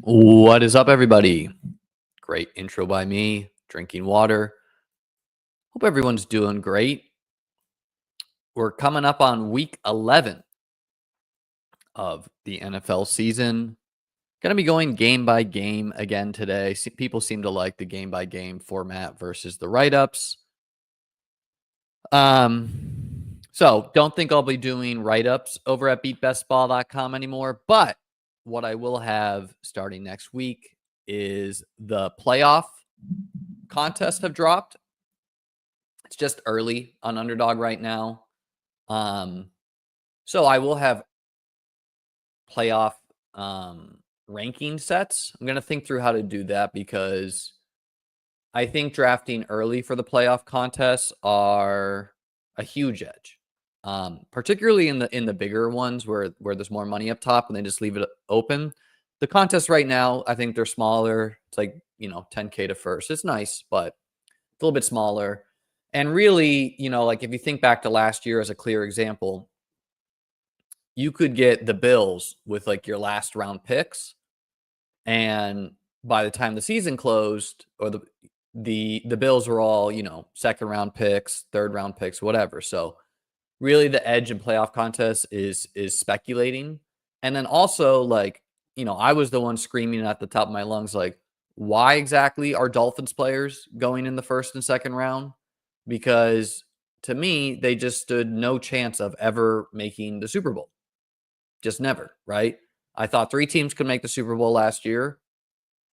What is up, everybody? Great intro by me, drinking water. Hope everyone's doing great. We're coming up on week 11 of the NFL season. Going to be going game by game again today. People seem to like the game by game format versus the write-ups. So don't think I'll be doing write-ups over at beatbestball.com anymore, but what I will have starting next week is the playoff contests have dropped. It's just early on Underdog right now. So I will have playoff ranking sets. I'm going to think through how to do that because I think drafting early for the playoff contests are a huge edge. Particularly in the bigger ones where there's more money up top and they just leave it open. The contests right now, I think they're smaller. It's like, $10K to first. It's nice, but it's a little bit smaller. And really, like if you think back to last year as a clear example, you could get the Bills with like your last round picks. And by the time the season closed, or the Bills were all, second round picks, third round picks, whatever. So really the edge in playoff contests is speculating. And then also like, I was the one screaming at the top of my lungs, like, why exactly are Dolphins players going in the first and second round? Because to me, they just stood no chance of ever making the Super Bowl. Just never, right? I thought 3 teams could make the Super Bowl last year.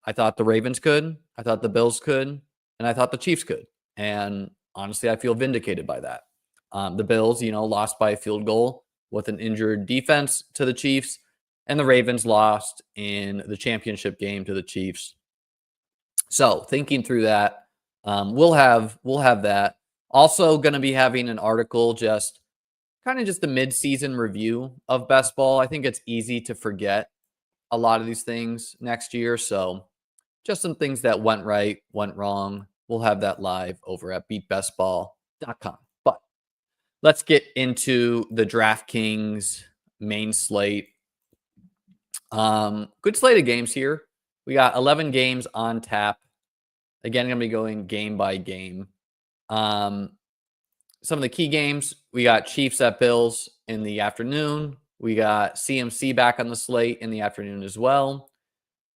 I thought the Ravens could. I thought the Bills could. And I thought the Chiefs could. And honestly, I feel vindicated by that. The Bills, lost by a field goal with an injured defense to the Chiefs. And the Ravens lost in the championship game to the Chiefs. So thinking through that, we'll have that. Also going to be having an article just a mid-season review of best ball. I think it's easy to forget a lot of these things next year. So just some things that went right, went wrong. We'll have that live over at beatbestball.com. But let's get into the DraftKings main slate. Good slate of games here. We got 11 games on tap. Again, going to be going game by game. Some of the key games, we got Chiefs at Bills in the afternoon. We got CMC back on the slate in the afternoon as well.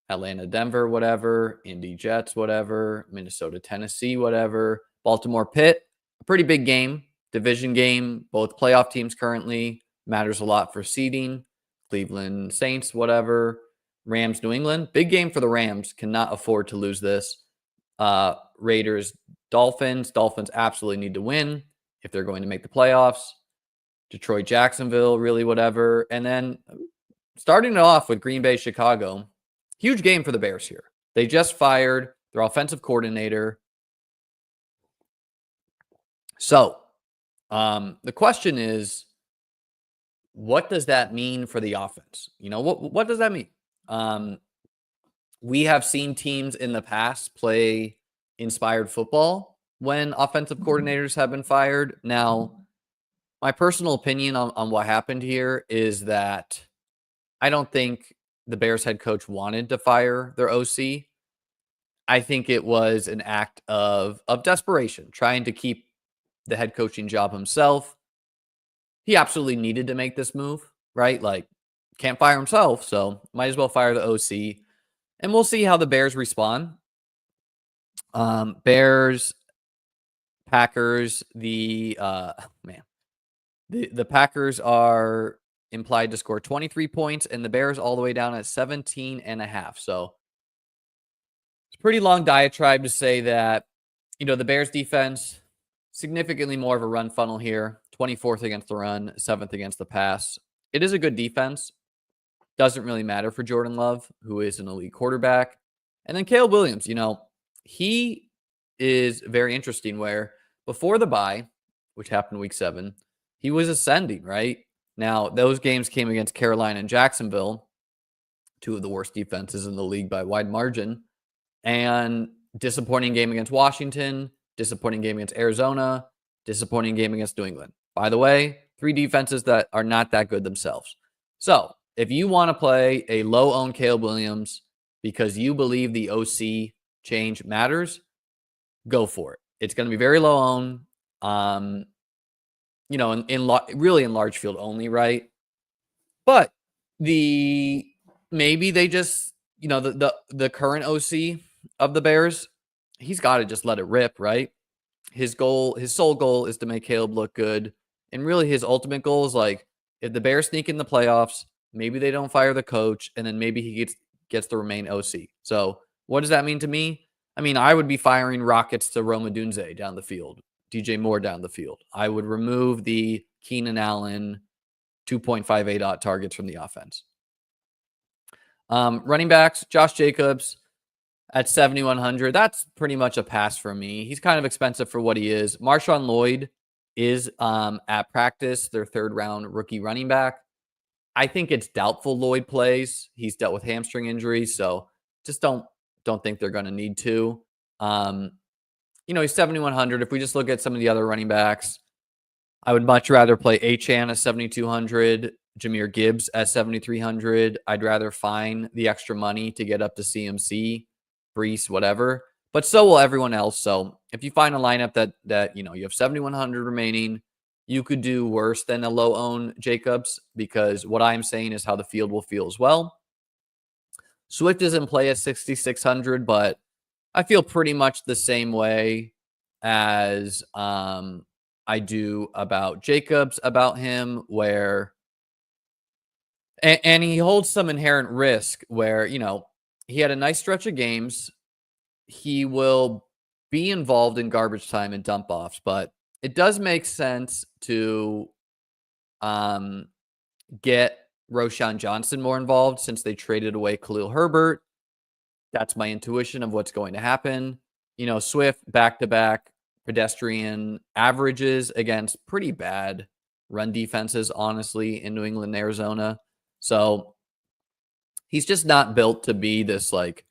Atlanta, Denver, whatever. Indy, Jets, whatever. Minnesota, Tennessee, whatever. Baltimore, Pitt, a pretty big game. Division game. Both playoff teams currently. Matters a lot for seeding. Cleveland, Saints, whatever. Rams, New England. Big game for the Rams. Cannot afford to lose this. Raiders, Dolphins. Dolphins absolutely need to win if they're going to make the playoffs. Detroit, Jacksonville, really whatever. And then starting it off with Green Bay, Chicago. Huge game for the Bears here. They just fired their offensive coordinator. So the question is, what does that mean for the offense? What does that mean? We have seen teams in the past play inspired football when offensive coordinators have been fired. Now, my personal opinion on what happened here is that I don't think the Bears head coach wanted to fire their OC. I think it was an act of desperation, trying to keep the head coaching job himself. He absolutely needed to make this move, right? Like, can't fire himself, so might as well fire the OC. And we'll see how the Bears respond. Bears, Packers, the Packers are implied to score 23 points, and the Bears all the way down at 17.5. So it's a pretty long diatribe to say that, the Bears defense, significantly more of a run funnel here. 24th against the run, 7th against the pass. It is a good defense. Doesn't really matter for Jordan Love, who is an elite quarterback. And then Caleb Williams, he is very interesting where before the bye, which happened week 7, he was ascending, right? Now, those games came against Carolina and Jacksonville, 2 of the worst defenses in the league by wide margin. And disappointing game against Washington, disappointing game against Arizona, disappointing game against New England. By the way, 3 defenses that are not that good themselves. So if you want to play a low-owned Caleb Williams because you believe the OC change matters, go for it. It's going to be very low owned. Really in large field only, right? But maybe they just, the current OC of the Bears, he's got to just let it rip, right? His sole goal is to make Caleb look good. And really his ultimate goal is like, if the Bears sneak in the playoffs, maybe they don't fire the coach, and then maybe he gets to remain OC. So what does that mean to me? I mean, I would be firing rockets to Rome Odunze down the field, DJ Moore down the field. I would remove the Keenan Allen 2.58 targets from the offense. Running backs, Josh Jacobs at 7,100. That's pretty much a pass for me. He's kind of expensive for what he is. Marshawn Lloyd is at practice, their third round rookie running back. I think it's doubtful Lloyd plays. He's dealt with hamstring injuries, so just don't think they're going to need to. He's 7,100. If we just look at some of the other running backs, I would much rather play Achane at 7,200, Jahmyr Gibbs at 7,300. I'd rather find the extra money to get up to CMC, Brees, whatever. But so will everyone else. So if you find a lineup that you have 7,100 remaining, you could do worse than a low-owned Jacobs, because what I'm saying is how the field will feel as well. Swift is in play at 6,600, but I feel pretty much the same way as I do about Jacobs, about him, where and he holds some inherent risk where, he had a nice stretch of games. He will be involved in garbage time and dump offs, but it does make sense to get Roschon Johnson more involved since they traded away Khalil Herbert. That's my intuition of what's going to happen. Swift back-to-back pedestrian averages against pretty bad run defenses, honestly, in New England and Arizona. So he's just not built to be this like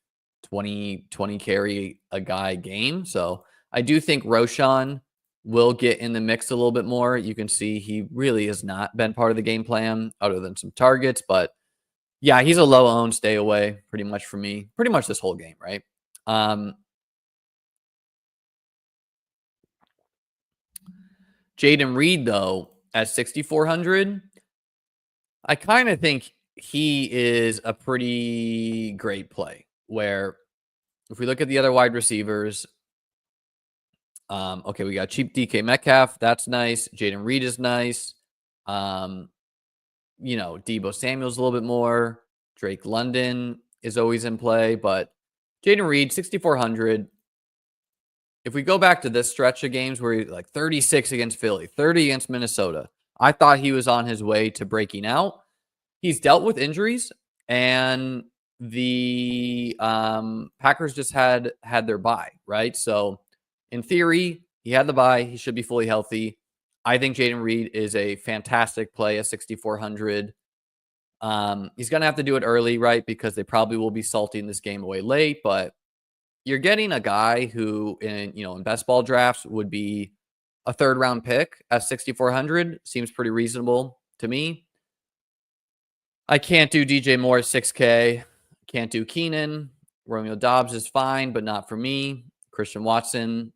20 carry a guy game. So I do think Roschon will get in the mix a little bit more. You can see he really has not been part of the game plan other than some targets. But yeah, he's a low own, stay away pretty much for me. Pretty much this whole game, right? Jaden Reed, though, at 6,400, I kind of think he is a pretty great play, where if we look at the other wide receivers, okay, we got cheap DK Metcalf. That's nice. Jaden Reed is nice. Debo Samuel's a little bit more. Drake London is always in play, but Jaden Reed, 6,400. If we go back to this stretch of games where he's like 36 against Philly, 30 against Minnesota, I thought he was on his way to breaking out. He's dealt with injuries, and the Packers just had their bye, right? So in theory, he had the bye. He should be fully healthy. I think Jaden Reed is a fantastic play at 6,400. He's going to have to do it early, right? Because they probably will be salting this game away late, but you're getting a guy who in best ball drafts would be a third round pick at 6,400. Seems pretty reasonable to me. I can't do DJ Moore at 6K. Can't do Keenan. Romeo Doubs is fine, but not for me. Christian Watson,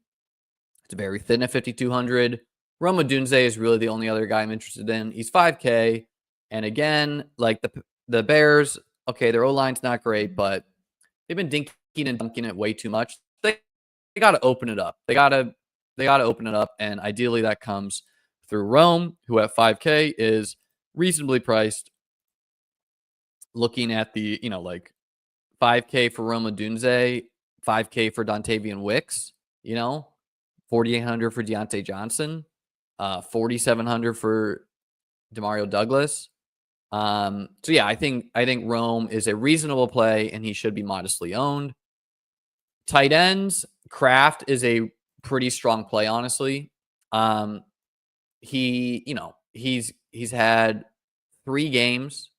it's very thin at 5,200. Rome Odunze is really the only other guy I'm interested in. He's 5K. And again, like the Bears, okay, their O-line's not great, but they've been dinking and dunking it way too much. They got to open it up. They got to open it up, and ideally that comes through Rome, who at 5K is reasonably priced. Looking at the, 5K for Rome Odunze, 5K for Dontavian Wicks, 4,800 for Deontay Johnson, 4,700 for Demario Douglas. So yeah, I think Rome is a reasonable play, and he should be modestly owned. Tight ends, Kraft is a pretty strong play, honestly. He's had 3 games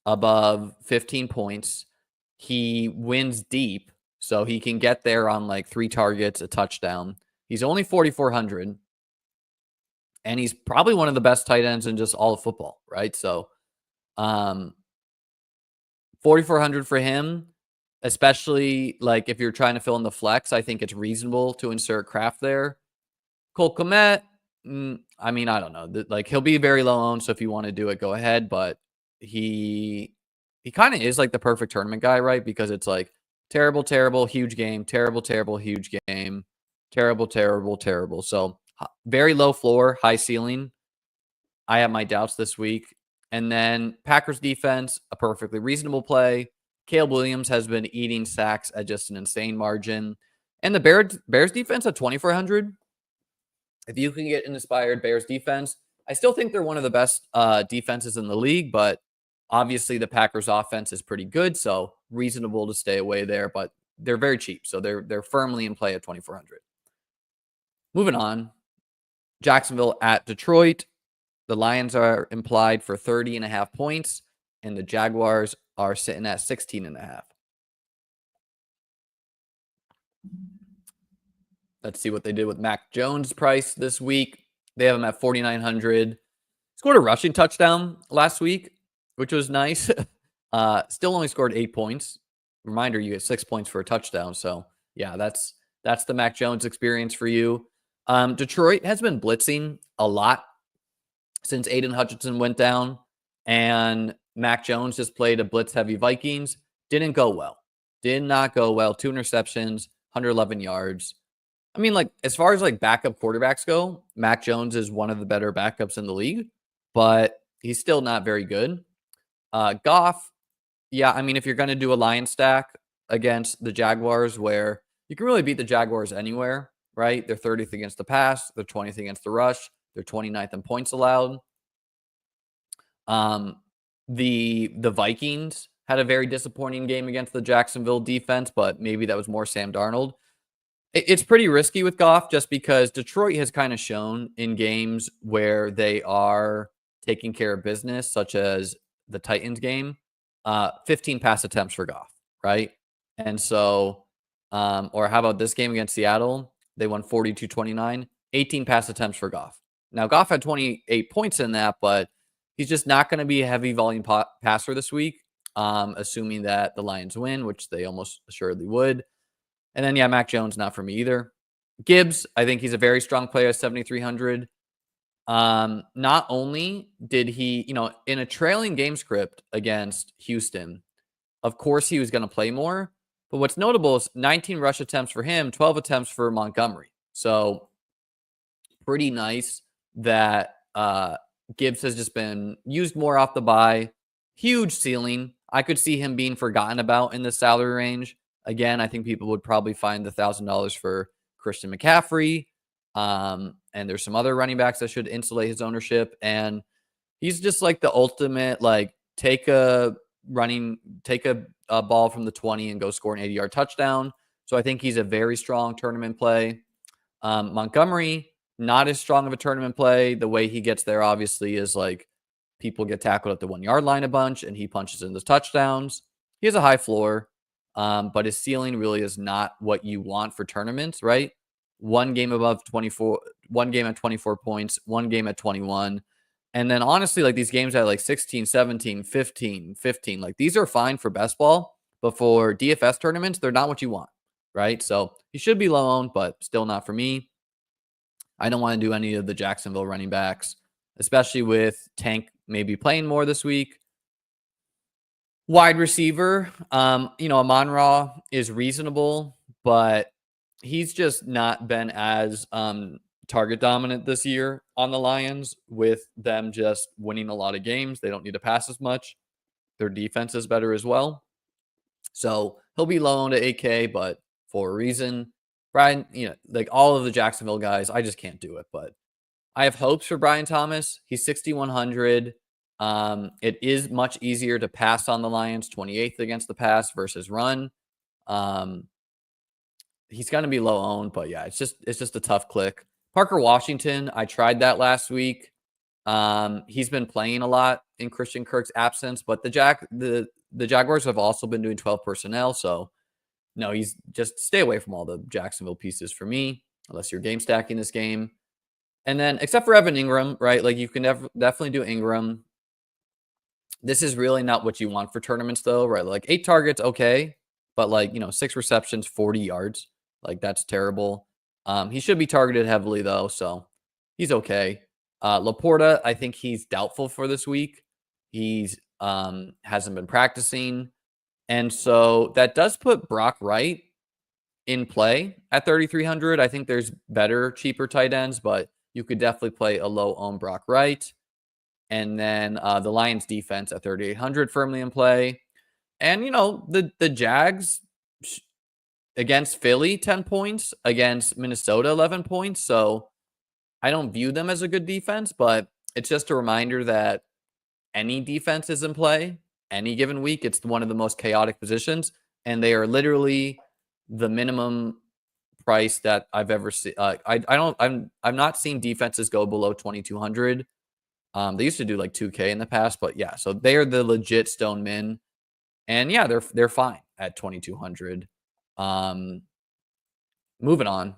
above 15 points. He wins deep, so he can get there on like 3 targets, a touchdown. He's only 4,400, and he's probably one of the best tight ends in just all of football, right? So 4,400 for him. especially like if you're trying to fill in the flex. I think it's reasonable to insert Kraft there. Cole Kmet, I mean, I don't know. Like he'll be very low owned, so if you want to do it, go ahead. But he kind of is like the perfect tournament guy, right? Because it's like terrible, terrible, huge game, terrible, terrible, huge game, terrible, terrible, terrible. So very low floor, high ceiling. I have my doubts this week. And then Packers defense, a perfectly reasonable play. Caleb Williams has been eating sacks at just an insane margin. And the Bears defense at 2,400. If you can get an inspired Bears defense, I still think they're one of the best defenses in the league, but obviously the Packers offense is pretty good, so reasonable to stay away there, but they're very cheap, so they're firmly in play at 2,400. Moving on, Jacksonville at Detroit. The Lions are implied for 30.5 points, and the Jaguars are sitting at 16.5. Let's see what they did with Mac Jones' price this week. They have him at 4,900. Scored a rushing touchdown last week, which was nice. Still only scored 8 points. Reminder, you get 6 points for a touchdown. So, yeah, that's the Mac Jones experience for you. Detroit has been blitzing a lot since Aiden Hutchinson went down. And Mac Jones just played a blitz-heavy Vikings. Didn't go well. Did not go well. 2 interceptions, 111 yards. I mean, like, as far as, like, backup quarterbacks go, Mac Jones is one of the better backups in the league, but he's still not very good. Goff, yeah, I mean, if you're going to do a Lion stack against the Jaguars, where you can really beat the Jaguars anywhere, right? They're 30th against the pass. They're 20th against the rush. They're 29th in points allowed. The Vikings had a very disappointing game against the Jacksonville defense, but maybe that was more Sam Darnold. It's pretty risky with Goff just because Detroit has kind of shown in games where they are taking care of business, such as the Titans game, 15 pass attempts for Goff, right? And so, or how about this game against Seattle? They won 42-29, 18 pass attempts for Goff. Now, Goff had 28 points in that, but he's just not going to be a heavy volume passer this week, assuming that the Lions win, which they almost assuredly would. And then, yeah, Mac Jones, not for me either. Gibbs, I think he's a very strong player at 7,300. Not only did he, in a trailing game script against Houston, of course he was going to play more. But what's notable is 19 rush attempts for him, 12 attempts for Montgomery. So pretty nice that Gibbs has just been used more off the bye. Huge ceiling. I could see him being forgotten about in the salary range. Again, I think people would probably find the $1,000 for Christian McCaffrey. And there's some other running backs that should insulate his ownership. And he's just like the ultimate, like, take a ball from the 20 and go score an 80-yard touchdown. So I think he's a very strong tournament play. Montgomery, not as strong of a tournament play. The way he gets there, obviously, is like people get tackled at the 1-yard line a bunch and he punches in the touchdowns. He has a high floor. But his ceiling really is not what you want for tournaments, right? One game above 24, one game at 24 points, one game at 21. And then honestly, like these games at like 16, 17, 15, like these are fine for best ball, but for DFS tournaments, they're not what you want, right? So he should be low owned, but still not for me. I don't want to do any of the Jacksonville running backs, especially with Tank maybe playing more this week. Wide receiver, Amon-Ra is reasonable, but he's just not been as target dominant this year on the Lions, with them just winning a lot of games. They don't need to pass as much. Their defense is better as well. So he'll be low owned at 8K, but for a reason. Brian, like all of the Jacksonville guys, I just can't do it. But I have hopes for Brian Thomas. He's 6,100. It is much easier to pass on the Lions, 28th against the pass versus run. He's going to be low owned, but yeah, it's just a tough click. Parker Washington, I tried that last week. He's been playing a lot in Christian Kirk's absence, but the Jaguars have also been doing 12 personnel, so no, he's just stay away from all the Jacksonville pieces for me, unless you're game stacking this game. And then, except for Evan Ingram, right? Like you can definitely do Ingram. This is really not what you want for tournaments, though, right? Like 8 targets, okay, but like, 6 receptions, 40 yards. Like that's terrible. He should be targeted heavily though, so he's okay. Laporta, I think he's doubtful for this week. He's hasn't been practicing. And so that does put Brock Wright in play at 3,300. I think there's better, cheaper tight ends, but you could definitely play a low-owned Brock Wright. And then the Lions defense at 3,800 firmly in play. And, the Jags against Philly, 10 points. Against Minnesota, 11 points. So I don't view them as a good defense, but it's just a reminder that any defense is in play any given week. It's one of the most chaotic positions, and they are literally the minimum price that I've ever seen. I'm not seeing defenses go below 2,200. They used to do like 2K in the past, but yeah, so they are the legit stone min, and yeah, they're fine at 2,200. Moving on.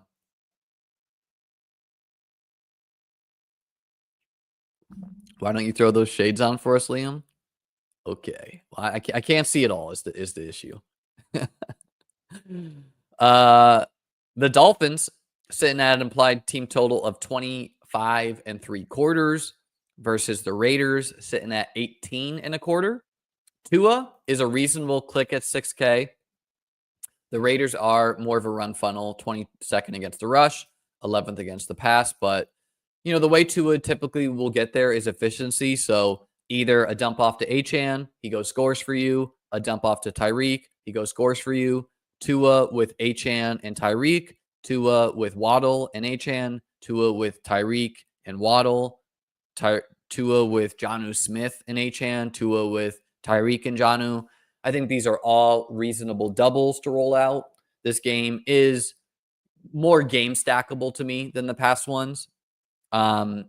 Why don't you throw those shades on for us, Liam? Okay, well, I can't see it all. Is the issue? The Dolphins sitting at an implied team total of 25 3/4 versus the Raiders sitting at 18 1/4. Tua is a reasonable click at 6K. The Raiders are more of a run funnel, 22nd against the rush, 11th against the pass. But, the way Tua typically will get there is efficiency. So either a dump off to Achane, he goes scores for you. A dump off to Tyreek, he goes scores for you. Tua with Achane and Tyreek. Tua with Waddle and Achane. Tua with Tyreek and Waddle. Tua with Jonnu Smith and Achane. Tua with Tyreek and Jonnu. I think these are all reasonable doubles to roll out. This game is more game stackable to me than the past ones. I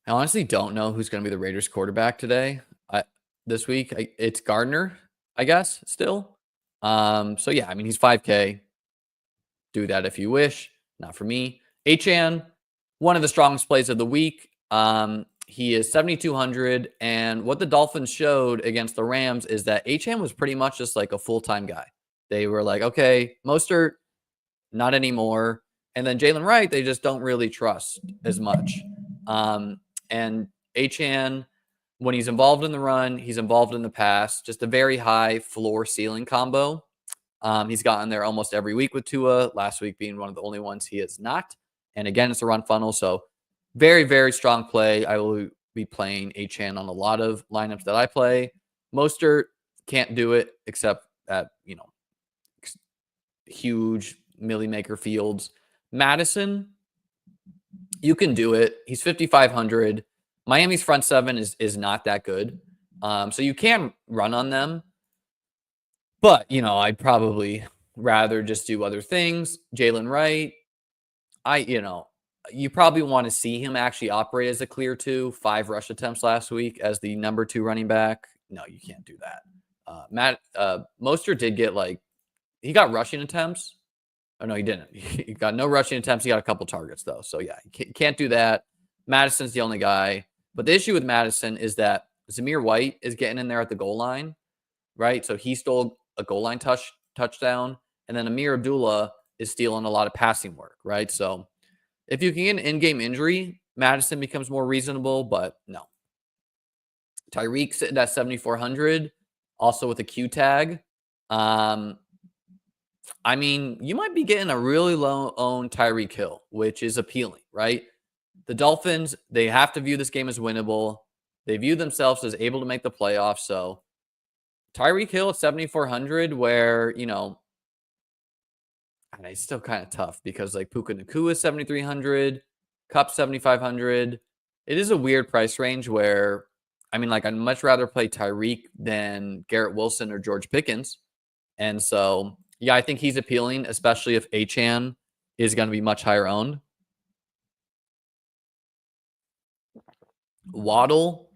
honestly don't know who's going to be the Raiders quarterback this week. It's Gardner, I guess, still. So yeah, I mean, he's 5K. Do that if you wish. Not for me. Achane, one of the strongest plays of the week. He is 7,200. And what the Dolphins showed against the Rams is that Achane was pretty much just like a full-time guy. They were like, okay, Mostert, not anymore. And then Jalen Wright, they just don't really trust as much. And Achane, when he's involved in the run, he's involved in the pass, just a very high floor ceiling combo. He's gotten there almost every week with Tua, last week being one of the only ones he is not. And again, it's a run funnel. So very, very strong play. I will be playing Achane on a lot of lineups that I play. Mostert can't do it except at, huge Millie Maker fields. Madison, you can do it. He's 5,500. Miami's front seven is not that good. So you can run on them. But, I'd probably rather just do other things. Jalen Wright, you probably want to see him actually operate as a clear 2, 5 rush attempts last week as the number 2 running back. No, you can't do that. Mostert did get he got rushing attempts. Oh, no, he didn't. He got no rushing attempts. He got a couple targets, though. So, yeah, you can't do that. Madison's the only guy. But the issue with Madison is that Zamir White is getting in there at the goal line, right? So he stole a goal line touchdown. And then Amir Abdullah is stealing a lot of passing work, right? So if you can get an in-game injury, Madison becomes more reasonable, but no. Tyreek sitting at 7,400, also with a Q tag. I mean, you might be getting a really low-owned Tyreek Hill, which is appealing, right? The Dolphins, they have to view this game as winnable. They view themselves as able to make the playoffs. So Tyreek Hill at 7,400, where, and it's still kind of tough because Puka Nacua is 7,300, Kupp 7,500. It is a weird price range where, I'd much rather play Tyreek than Garrett Wilson or George Pickens. And so, yeah, I think he's appealing, especially if Achane is going to be much higher owned. Waddle,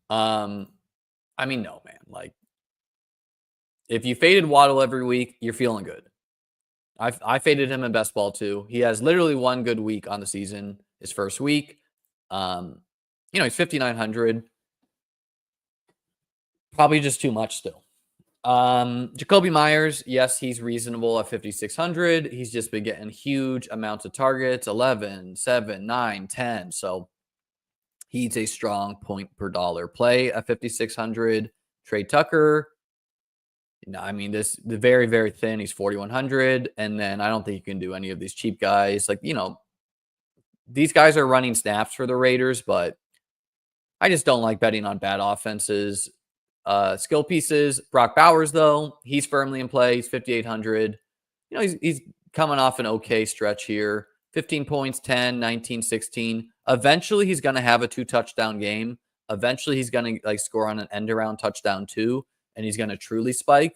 no, man. If you faded Waddle every week, you're feeling good. I faded him in best ball too. He has literally one good week on the season, his first week. He's 5,900. Probably just too much still. Jacoby Myers, yes, he's reasonable at 5,600. He's just been getting huge amounts of targets, 11, 7, 9, 10. So he's a strong point per dollar play at 5,600. Trey Tucker, no, I mean, the very, very thin. He's 4,100. And then I don't think you can do any of these cheap guys. Like, these guys are running snaps for the Raiders, but I just don't like betting on bad offenses. Skill pieces. Brock Bowers, though, he's firmly in play. He's 5,800. He's coming off an okay stretch here. 15 points, 10, 19, 16. Eventually, he's going to have a 2-touchdown game. Eventually, he's going to score on an end-around touchdown too, and he's going to truly spike.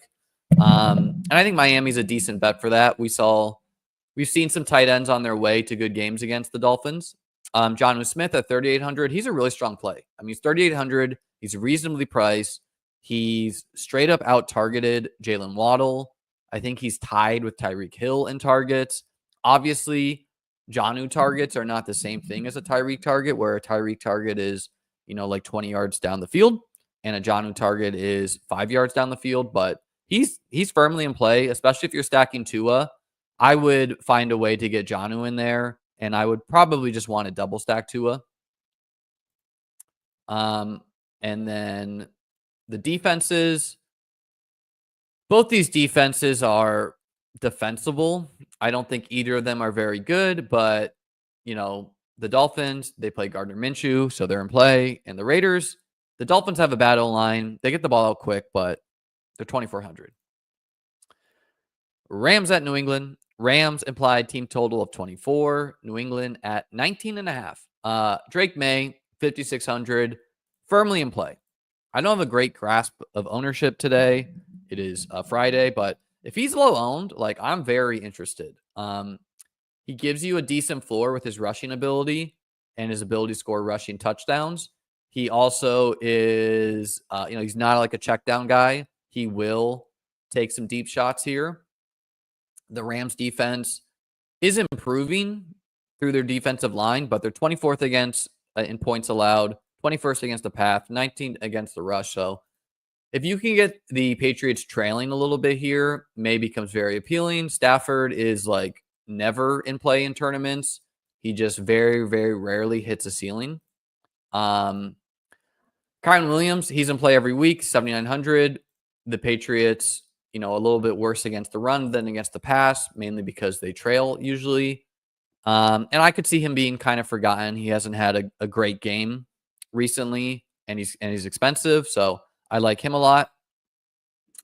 And I think Miami's a decent bet for that. We've seen some tight ends on their way to good games against the Dolphins. Jonnu Smith at 3,800. He's a really strong play. I mean, he's 3,800. He's reasonably priced. He's straight up out-targeted Jalen Waddle. I think he's tied with Tyreek Hill in targets. Obviously, Jonnu targets are not the same thing as a Tyreek target, where a Tyreek target is, 20 yards down the field, and a Jonnu target is 5 yards down the field. But he's firmly in play, especially if you're stacking Tua. I would find a way to get Jonnu in there, and I would probably just want to double stack Tua. And then the defenses, both these defenses are defensible. I don't think either of them are very good, but, the Dolphins, they play Gardner Minshew, so they're in play. And the Raiders, the Dolphins have a bad O-line. They get the ball out quick, but they're 2,400. Rams at New England. Rams implied team total of 24. New England at 19.5. Drake May, 5,600. Firmly in play. I don't have a great grasp of ownership today. It is Friday, but if he's low owned, I'm very interested. He gives you a decent floor with his rushing ability and his ability to score rushing touchdowns. He also is, he's not like a check down guy. He will take some deep shots here. The Rams defense is improving through their defensive line, but they're 24th against in points allowed, 21st against the pass, 19th against the rush. So if you can get the Patriots trailing a little bit here, May becomes very appealing. Stafford is never in play in tournaments. He just very, very rarely hits a ceiling. Kyron Williams, he's in play every week, 7,900. The Patriots, a little bit worse against the run than against the pass, mainly because they trail usually. And I could see him being kind of forgotten. He hasn't had a great game recently, and he's expensive, so I like him a lot.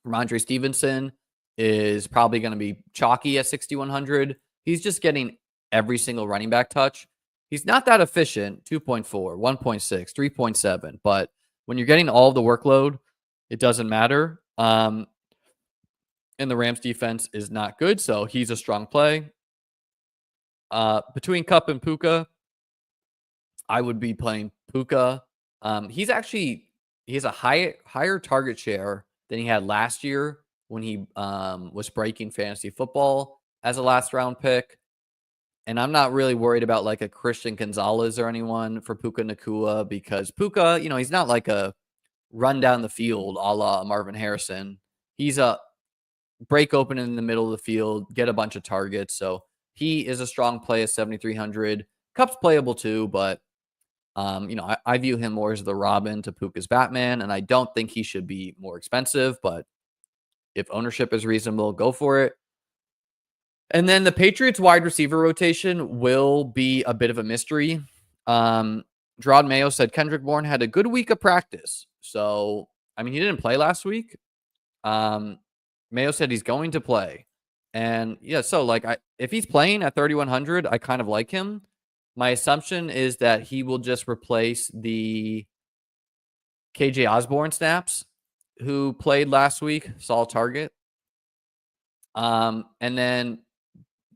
Ramondre Stevenson is probably going to be chalky at 6,100. He's just getting every single running back touch. He's not that efficient, 2.4, 1.6, 3.7, but when you're getting all the workload, it doesn't matter. And the Rams defense is not good, so he's a strong play. Between Kupp and Puka, I would be playing Puka. He has a higher target share than he had last year when he was breaking fantasy football as a last round pick. And I'm not really worried about a Christian Gonzalez or anyone for Puka Nacua, because Puka, he's not like a run down the field a la Marvin Harrison. He's a break open in the middle of the field, get a bunch of targets. So he is a strong play at 7,300. Kupp's playable too, but I view him more as the Robin to Puka's Batman, and I don't think he should be more expensive, but if ownership is reasonable, go for it. And then the Patriots wide receiver rotation will be a bit of a mystery. Gerard Mayo said Kendrick Bourne had a good week of practice. So, he didn't play last week. Mayo said he's going to play. And yeah, so if he's playing at 3,100, I kind of like him. My assumption is that he will just replace the KJ Osborne snaps who played last week, saw a target. And then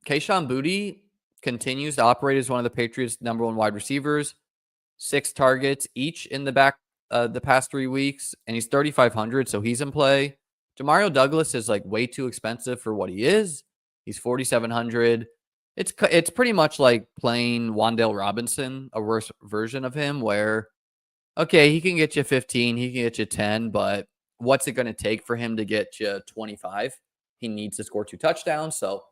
Kayshon Boutte continues to operate as one of the Patriots' number one wide receivers. 6 targets each in the past 3 weeks, and he's 3,500, so he's in play. Demario Douglas is way too expensive for what he is. He's 4,700. It's pretty much like playing Wan'Dale Robinson, a worse version of him, where, okay, he can get you 15, he can get you 10, but what's it going to take for him to get to 25? He needs to score 2 touchdowns. So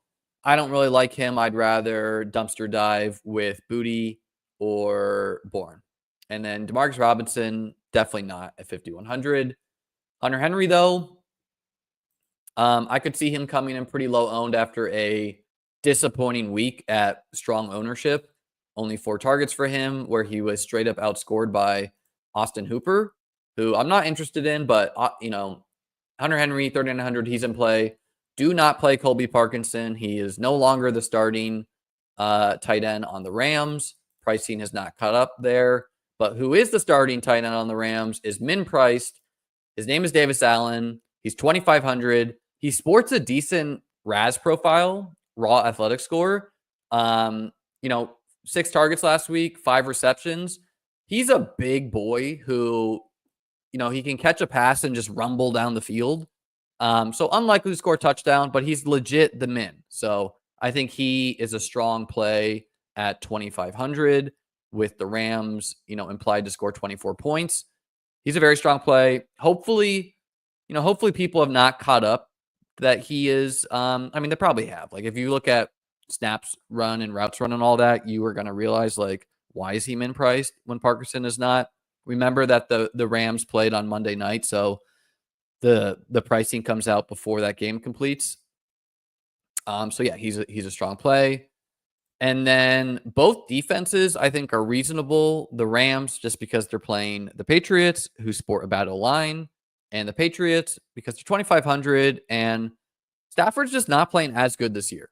I don't really like him. I'd rather dumpster dive with Booty or Bourne. And then Demarcus Robinson, definitely not at 5,100. Hunter Henry, though, I could see him coming in pretty low owned after a disappointing week at strong ownership. Only 4 targets for him, where he was straight up outscored by Austin Hooper, who I'm not interested in, but, Hunter Henry, 3,900, he's in play. Do not play Colby Parkinson. He is no longer the starting tight end on the Rams. Pricing has not caught up there. But who is the starting tight end on the Rams is min-priced. His name is Davis Allen. He's 2,500. He sports a decent RAS profile, raw athletic score. 6 targets last week, 5 receptions. He's a big boy who, he can catch a pass and just rumble down the field. So unlikely to score a touchdown, but he's legit the min. So I think he is a strong play at 2,500 with the Rams, implied to score 24 points. He's a very strong play. Hopefully people have not caught up that he is. They probably have. Like, if you look at snaps run and routes run and all that, you are going to realize, like, why is he min priced when Parkinson is not? Remember that the Rams played on Monday night, so the pricing comes out before that game completes. He's a strong play. And then both defenses, I think, are reasonable. The Rams, just because they're playing the Patriots, who sport a bad line, and the Patriots, because they're 2,500, and Stafford's just not playing as good this year,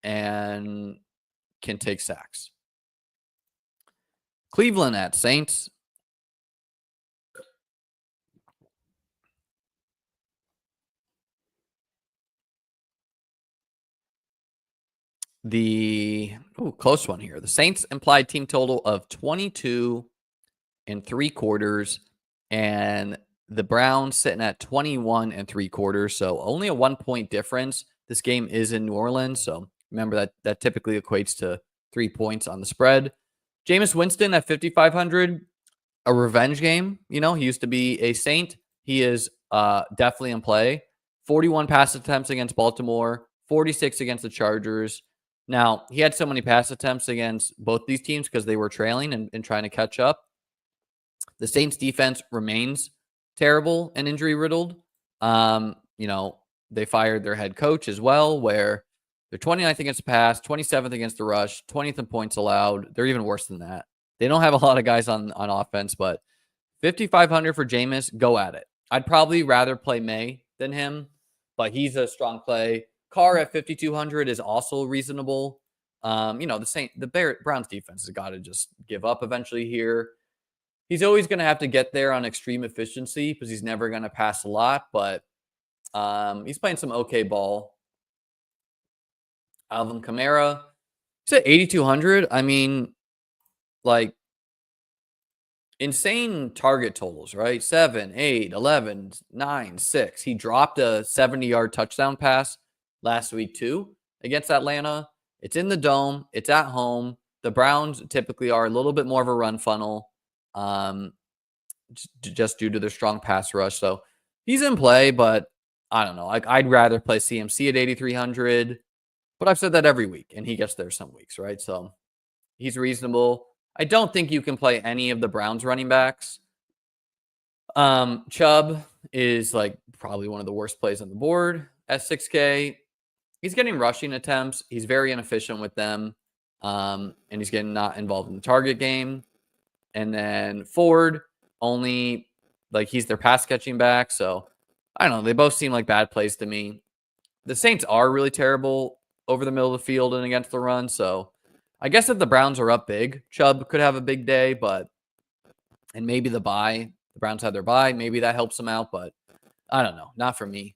and can take sacks. Cleveland at Saints. Close one here. The Saints implied team total of 22 3/4, and the Browns sitting at 21 3/4. So only a 1-point difference. This game is in New Orleans, so remember that typically equates to 3 points on the spread. Jameis Winston at 5,500, a revenge game. He used to be a Saint. He is definitely in play. 41 pass attempts against Baltimore, 46 against the Chargers. Now, he had so many pass attempts against both these teams because they were trailing and trying to catch up. The Saints defense remains terrible and injury riddled. They fired their head coach as well, where they're 29th against the pass, 27th against the rush, 20th in points allowed. They're even worse than that. They don't have a lot of guys on offense, but 5,500 for Jameis, go at it. I'd probably rather play May than him, but he's a strong play. Carr at 5,200 is also reasonable. The Browns defense has got to just give up eventually here. He's always going to have to get there on extreme efficiency because he's never going to pass a lot, but he's playing some okay ball. Alvin Kamara, he's at 8,200. Insane target totals, right? 7, 8, 11, 9, 6. He dropped a 70-yard touchdown pass last week too against Atlanta. It's in the Dome. It's at home. The Browns typically are a little bit more of a run funnel, just due to their strong pass rush. So he's in play, but I don't know. I'd rather play CMC at 8,300, but I've said that every week, and he gets there some weeks, right? So he's reasonable. I don't think you can play any of the Browns running backs. Chubb is probably one of the worst plays on the board at 6K. He's getting rushing attempts. He's very inefficient with them. And he's getting not involved in the target game. And then Ford, only he's their pass catching back. So I don't know. They both seem like bad plays to me. The Saints are really terrible over the middle of the field and against the run. So I guess if the Browns are up big, Chubb could have a big day, and maybe the Browns had their bye. Maybe that helps them out, but I don't know. Not for me.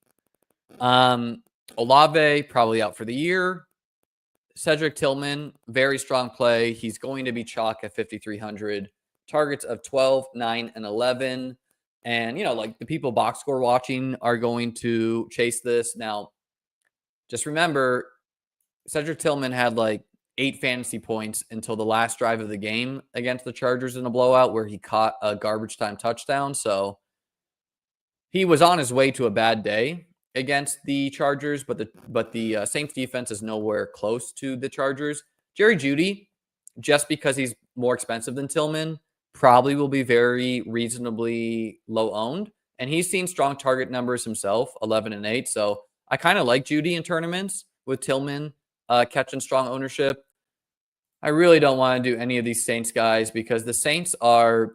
Olave, probably out for the year. Cedric Tillman, very strong play. He's going to be chalk at 5,300. Targets of 12, 9, and 11. And, the people box score watching are going to chase this. Now, just remember, Cedric Tillman had 8 fantasy points until the last drive of the game against the Chargers in a blowout where he caught a garbage time touchdown. So he was on his way to a bad day against the Chargers, but the Saints defense is nowhere close to the Chargers. Jerry Jeudy, just because he's more expensive than Tillman, probably will be very reasonably low owned. And he's seen strong target numbers himself, 11 and 8. So I kind of like Jeudy in tournaments with Tillman catching strong ownership. I really don't want to do any of these Saints guys because the Saints are,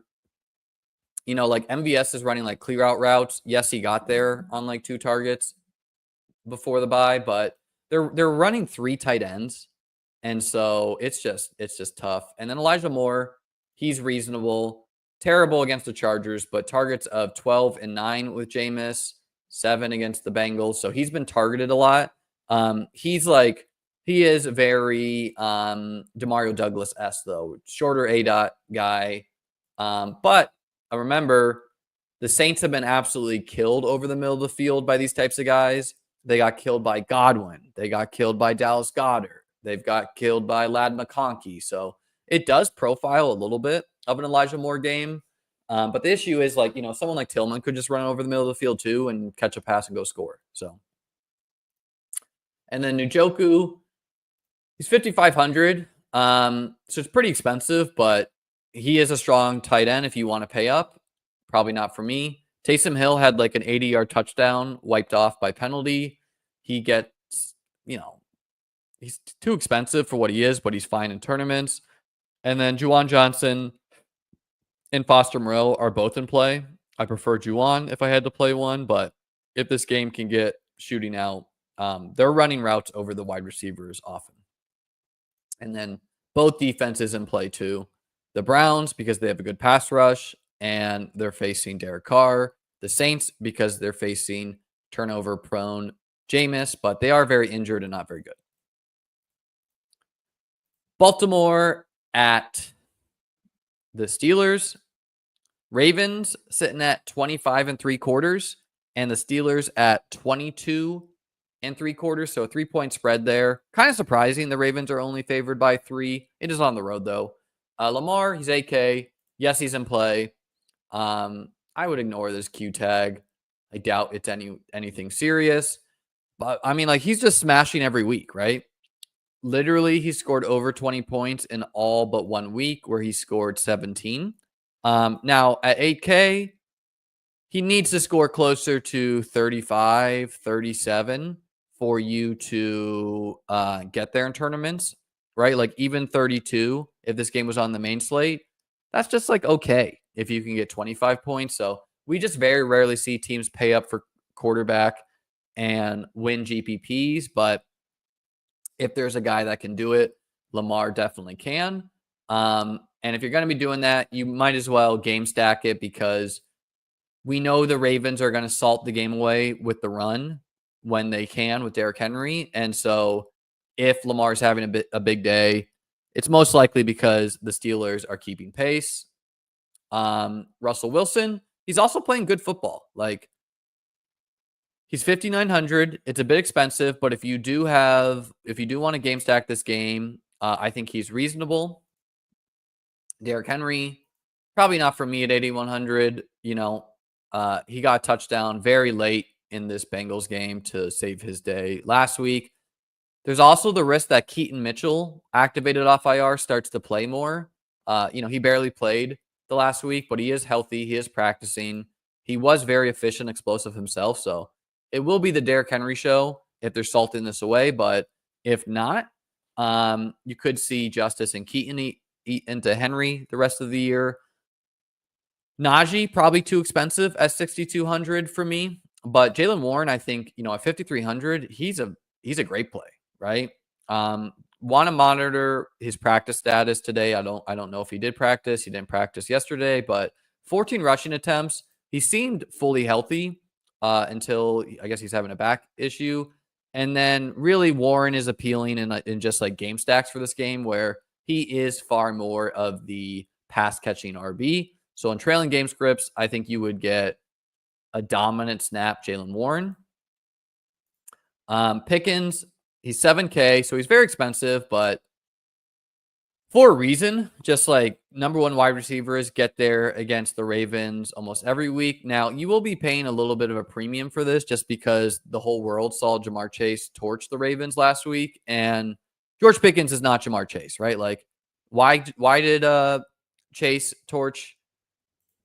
like MVS is running like clear out routes. Yes, he got there on like 2 targets before the bye, but they're running 3 tight ends. And so it's just tough. And then Elijah Moore, he's reasonable, terrible against the Chargers, but targets of 12 and 9 with Jameis, 7 against the Bengals. So he's been targeted a lot. He is very Demario Douglas-esque though, shorter A-dot guy. But I remember the Saints have been absolutely killed over the middle of the field by these types of guys. They got killed by Godwin. They got killed by Dallas Goedert. They've got killed by Ladd McConkey. So it does profile a little bit of an Elijah Moore game. But the issue is someone like Tillman could just run over the middle of the field too and catch a pass and go score. So, and then Njoku, he's 5,500. So it's pretty expensive, but he is a strong tight end if you want to pay up. Probably not for me. Taysom Hill had like an 80-yard touchdown wiped off by penalty. He gets, he's too expensive for what he is, but he's fine in tournaments. And then Juwan Johnson and Foster Moreau are both in play. I prefer Juwan if I had to play one, but if this game can get shooting out, they're running routes over the wide receivers often. And then both defenses in play too. The Browns, because they have a good pass rush, and they're facing Derek Carr. The Saints, because they're facing turnover-prone Jameis, but they are very injured and not very good. Baltimore at the Steelers. Ravens sitting at 25 3/4, and the Steelers at 22 3/4. So a 3-point spread there. Kind of surprising. The Ravens are only favored by 3. It is on the road though. Lamar, he's AK. Yes, he's in play. I would ignore this Q tag. I doubt it's anything serious. But I mean, he's just smashing every week, right? Literally, he scored over 20 points in all but 1 week where he scored 17. Now at 8K, he needs to score closer to 35, 37 for you to get there in tournaments, right? Like even 32, if this game was on the main slate, that's just okay if you can get 25 points. So we just very rarely see teams pay up for quarterback and win GPPs. But if there's a guy that can do it, Lamar definitely can. And if you're going to be doing that, you might as well game stack it because we know the Ravens are going to salt the game away with the run when they can with Derrick Henry. And so if Lamar's having a big day, it's most likely because the Steelers are keeping pace. Russell Wilson, he's also playing good football. He's 5,900. It's a bit expensive, but if you do want to game stack this game, I think he's reasonable. Derrick Henry, probably not for me at 8,100. He got a touchdown very late in this Bengals game to save his day last week. There's also the risk that Keaton Mitchell, activated off IR, starts to play more. He barely played the last week, but he is healthy. He is practicing. He was very efficient, explosive himself. So it will be the Derrick Henry show if they're salting this away. But if not, you could see Justice and Keaton eat into Henry the rest of the year. Najee, probably too expensive at 6,200 for me. But Jaylen Warren, I think, at 5,300, he's a great play, right? Want to monitor his practice status today. I don't know if he did practice. He didn't practice yesterday, but 14 rushing attempts. He seemed fully healthy until I guess he's having a back issue. And then really Warren is appealing in just game stacks for this game where he is far more of the pass catching RB. So in trailing game scripts, I think you would get a dominant snap Jaylen Warren. Pickens, he's 7K, so he's very expensive, but For a reason, just like number one wide receivers get there against the Ravens almost every week. Now, you will be paying a little bit of a premium for this just because the whole world saw Jamar Chase torch the Ravens last week. And George Pickens is not Jamar Chase, right? Like, why did Chase torch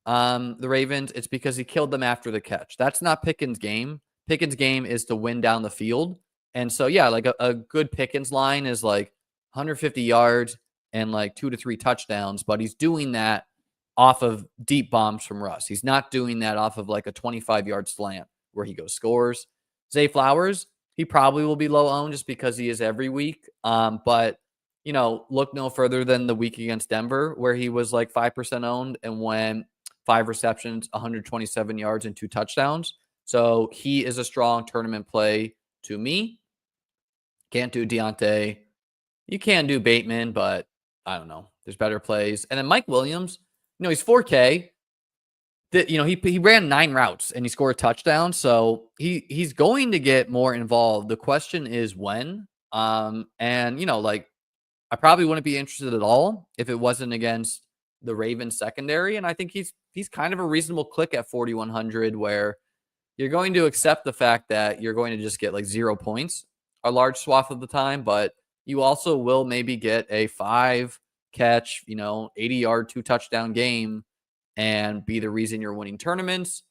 the Ravens? It's because he killed them after the catch. That's not Pickens' game. Pickens' game is to win down the field. And so, yeah, like a good Pickens line is like 150 yards and like 2 to 3 touchdowns, but he's doing that off of deep bombs from Russ. He's not doing that off of like a 25-yard slant where he goes scores. Zay Flowers, he probably will be low owned just because he is every week. But look no further than the week against Denver where he was like 5% owned and went 5 receptions, 127 yards, and 2 touchdowns. So he is a strong tournament play to me. Can't do Deontay. You can do Bateman, but I don't know. There's better plays. And then Mike Williams, he's 4K. He ran 9 routes and he scored a touchdown. So he's going to get more involved. The question is when. I probably wouldn't be interested at all if it wasn't against the Ravens secondary. And I think he's kind of a reasonable click at 4,100 where you're going to accept the fact that you're going to just get like 0 points a large swath of the time, but you also will maybe get a 5 catch, 80-yard, 2 touchdown game and be the reason you're winning tournaments.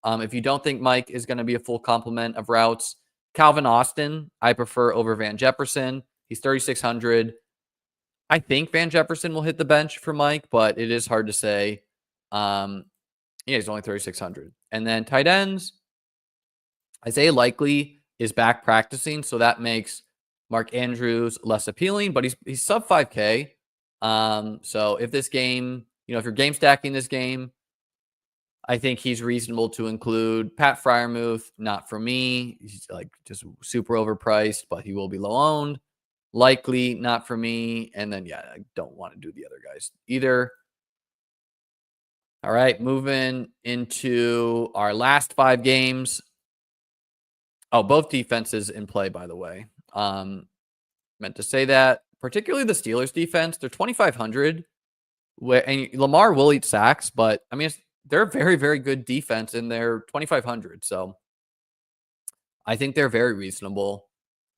If you don't think Mike is going to be a full complement of routes, Calvin Austin, I prefer over Van Jefferson. He's 3,600. I think Van Jefferson will hit the bench for Mike, but it is hard to say. He's only 3,600. And then tight ends, Isaiah Likely is back practicing, so that makes Mark Andrews less appealing, but he's sub 5K. So if this game, if you're game stacking this game, I think he's reasonable to include. Pat Freiermuth, not for me. He's like just super overpriced, but he will be low owned. Likely not for me. And then, I don't want to do the other guys either. All right, moving into our last 5 games. Oh, both defenses in play, by the way. Meant to say that, particularly the Steelers defense, they're 2,500. And Lamar will eat sacks, but I mean, they're a very, very good defense and they're 2,500. So I think they're very reasonable.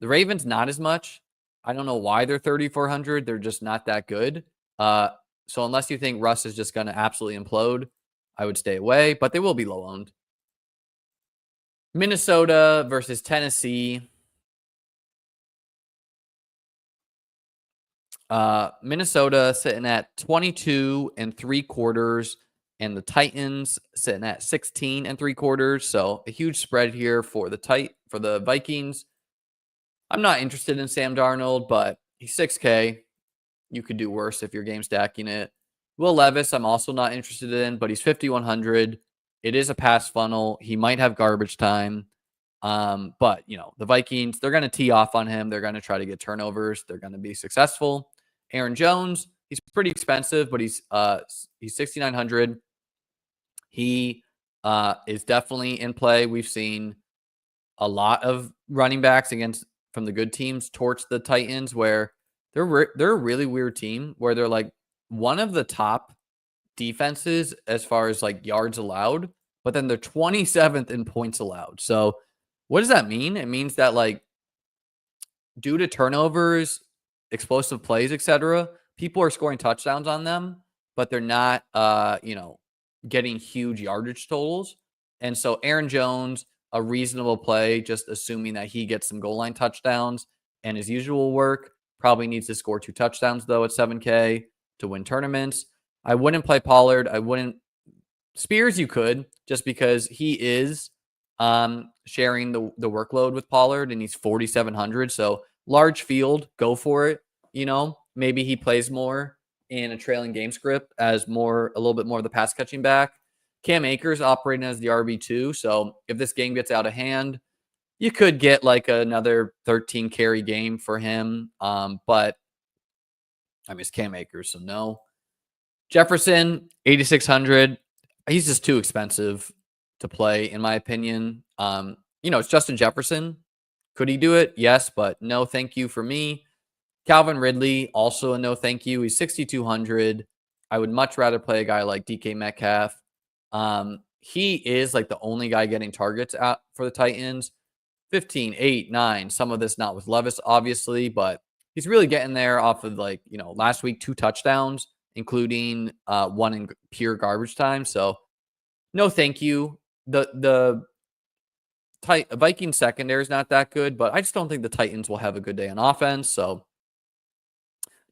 The Ravens, not as much. I don't know why they're 3,400. They're just not that good. So unless you think Russ is just going to absolutely implode, I would stay away, but they will be low owned. Minnesota versus Tennessee. Minnesota sitting at 22 3/4, and the Titans sitting at 16 3/4. So a huge spread here for the Vikings. I'm not interested in Sam Darnold, but he's 6K. You could do worse if you're game stacking it. Will Levis, I'm also not interested in, but he's 5,100. It is a pass funnel. He might have garbage time. But the Vikings, they're going to tee off on him. They're going to try to get turnovers. They're going to be successful. Aaron Jones, he's pretty expensive, but he's 6,900. He is definitely in play. We've seen a lot of running backs from the good teams torch the Titans, where they're a really weird team where they're like one of the top defenses as far as like yards allowed, but then they're 27th in points allowed. So what does that mean? It means that like due to turnovers, explosive plays, etc., people are scoring touchdowns on them, but they're not getting huge yardage totals. And so Aaron Jones, a reasonable play, just assuming that he gets some goal line touchdowns and his usual work. Probably needs to score 2 touchdowns, though, at 7K to win tournaments. I wouldn't play Pollard. I wouldn't. Spears, you could, just because he is sharing the workload with Pollard, and he's 4,700. So large field, go for it. Maybe he plays more in a trailing game script as a little bit more of the pass catching back. Cam Akers operating as the RB2. So if this game gets out of hand, you could get like another 13 carry game for him. But I miss Cam Akers, so no. Jefferson, 8,600. He's just too expensive to play, in my opinion. It's Justin Jefferson. Could he do it? Yes, but no, thank you for me. Calvin Ridley, also a no thank you. He's 6,200. I would much rather play a guy like DK Metcalf. He is like the only guy getting targets out for the Titans. 15, 8, 9. Some of this not with Levis, obviously, but he's really getting there off of like, last week, 2 touchdowns, including one in pure garbage time. So no, thank you. The Vikings secondary is not that good, but I just don't think the Titans will have a good day on offense. So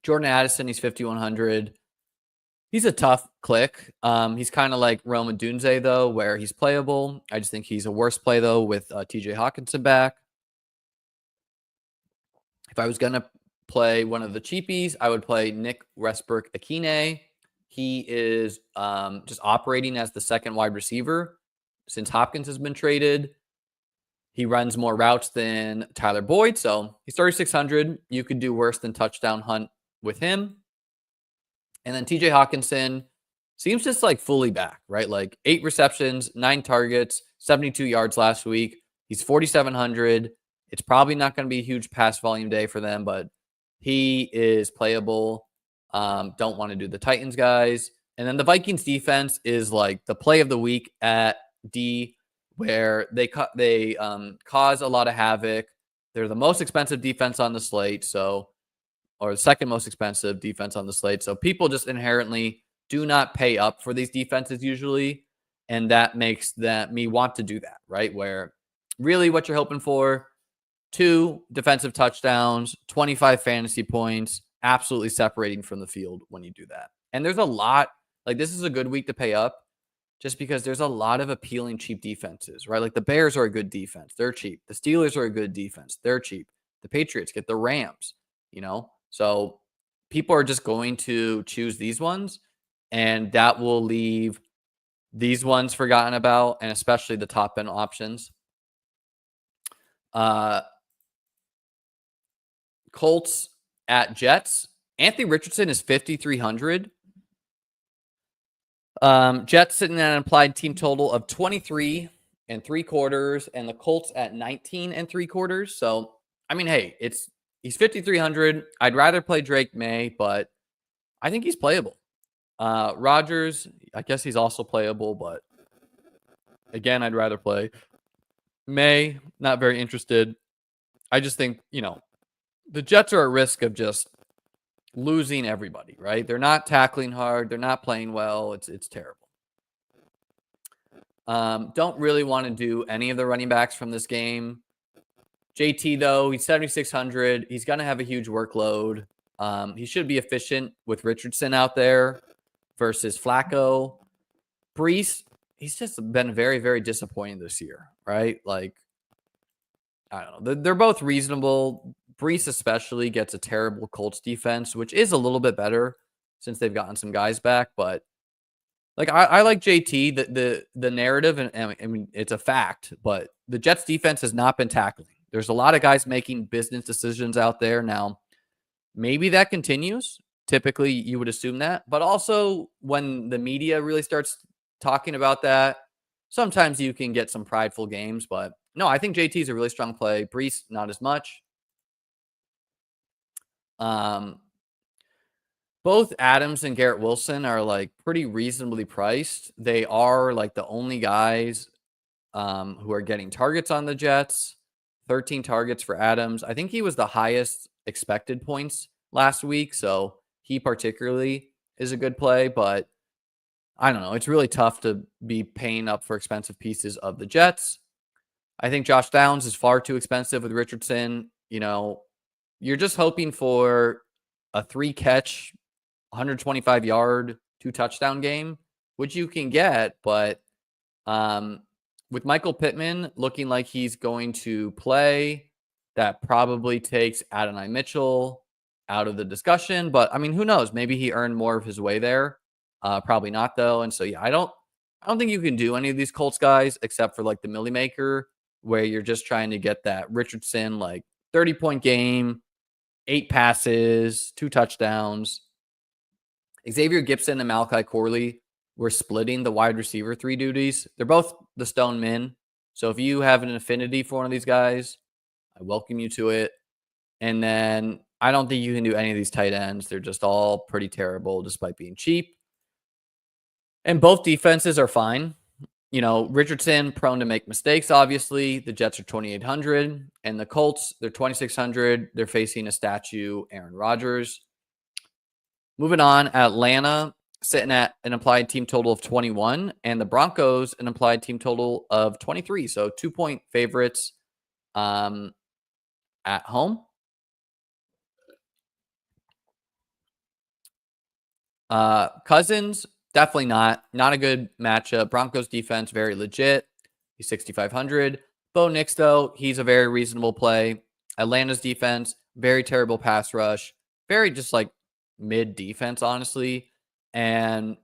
Jordan Addison, he's 5,100. He's a tough click. He's kind of like Rome Odunze, though, where he's playable. I just think he's a worse play, though, with TJ Hawkinson back. If I was going to play one of the cheapies, I would play Nick Westbrook-Akine. He is just operating as the second wide receiver since Hopkins has been traded. He runs more routes than Tyler Boyd, so he's 3,600. You could do worse than touchdown hunt with him. And then TJ Hawkinson seems just like fully back, right? Like 8 receptions, 9 targets, 72 yards last week. He's 4,700. It's probably not going to be a huge pass volume day for them, but he is playable. Don't want to do the Titans guys. And then the Vikings defense is like the play of the week at D, where they cause a lot of havoc. They're the most expensive defense on the slate, or the second most expensive defense on the slate. So people just inherently do not pay up for these defenses usually, and that makes me want to do that, right? Where really what you're hoping for, 2 defensive touchdowns, 25 fantasy points, absolutely separating from the field when you do that. And there's a lot, like this is a good week to pay up just because there's a lot of appealing cheap defenses, right? Like the Bears are a good defense. They're cheap. The Steelers are a good defense. They're cheap. The Patriots get the Rams, So people are just going to choose these ones, and that will leave these ones forgotten about, and especially the top end options. Colts at Jets. Anthony Richardson is 5,300. Jets sitting at an implied team total of 23.75, and the Colts at 19.75. So, I mean, hey, he's 5,300. I'd rather play Drake May, but I think he's playable. Rodgers, I guess he's also playable, but again, I'd rather play May. Not very interested. I just think, the Jets are at risk of just losing everybody, right? They're not tackling hard. They're not playing well. It's terrible. Don't really want to do any of the running backs from this game. JT, though, he's 7,600. He's going to have a huge workload. He should be efficient with Richardson out there versus Flacco. Brees, he's just been very, very disappointing this year, right? Like, I don't know. They're both reasonable. Brees especially gets a terrible Colts defense, which is a little bit better since they've gotten some guys back. But like I like JT. The narrative, and I mean it's a fact, but the Jets defense has not been tackling. There's a lot of guys making business decisions out there now. Maybe that continues. Typically, you would assume that, but also when the media really starts talking about that, sometimes you can get some prideful games. But no, I think JT is a really strong play. Brees, not as much. Both Adams and Garrett Wilson are like pretty reasonably priced. They are like the only guys who are getting targets on the Jets. 13 targets for Adams. I think he was the highest expected points last week, so he particularly is a good play, but I don't know. It's really tough to be paying up for expensive pieces of the Jets. I think Josh Downs is far too expensive with Richardson. You're just hoping for a 3-catch, 125-yard, 2-touchdown game, which you can get, but with Michael Pittman looking like he's going to play, that probably takes Adonai Mitchell out of the discussion. But I mean, who knows? Maybe he earned more of his way there. Probably not though. And so yeah, I don't think you can do any of these Colts guys except for like the Millie Maker, where you're just trying to get that Richardson like 30-point game, 8 passes, 2 touchdowns. Xavier Gibson and Malachi Corley were splitting the wide receiver 3 duties. They're both the Stone men. So if you have an affinity for one of these guys, I welcome you to it. And then I don't think you can do any of these tight ends. They're just all pretty terrible despite being cheap. And both defenses are fine. You know, Richardson, prone to make mistakes, obviously. The Jets are 2,800. And the Colts, they're 2,600. They're facing a statue, Aaron Rodgers. Moving on, Atlanta sitting at an implied team total of 21. And the Broncos, an implied team total of 23. So 2-point favorites at home. Cousins, definitely not a good matchup. Broncos defense, very legit. He's 6,500. Bo Nix, though, he's a very reasonable play. Atlanta's defense, very terrible pass rush. Very just like mid defense, honestly. And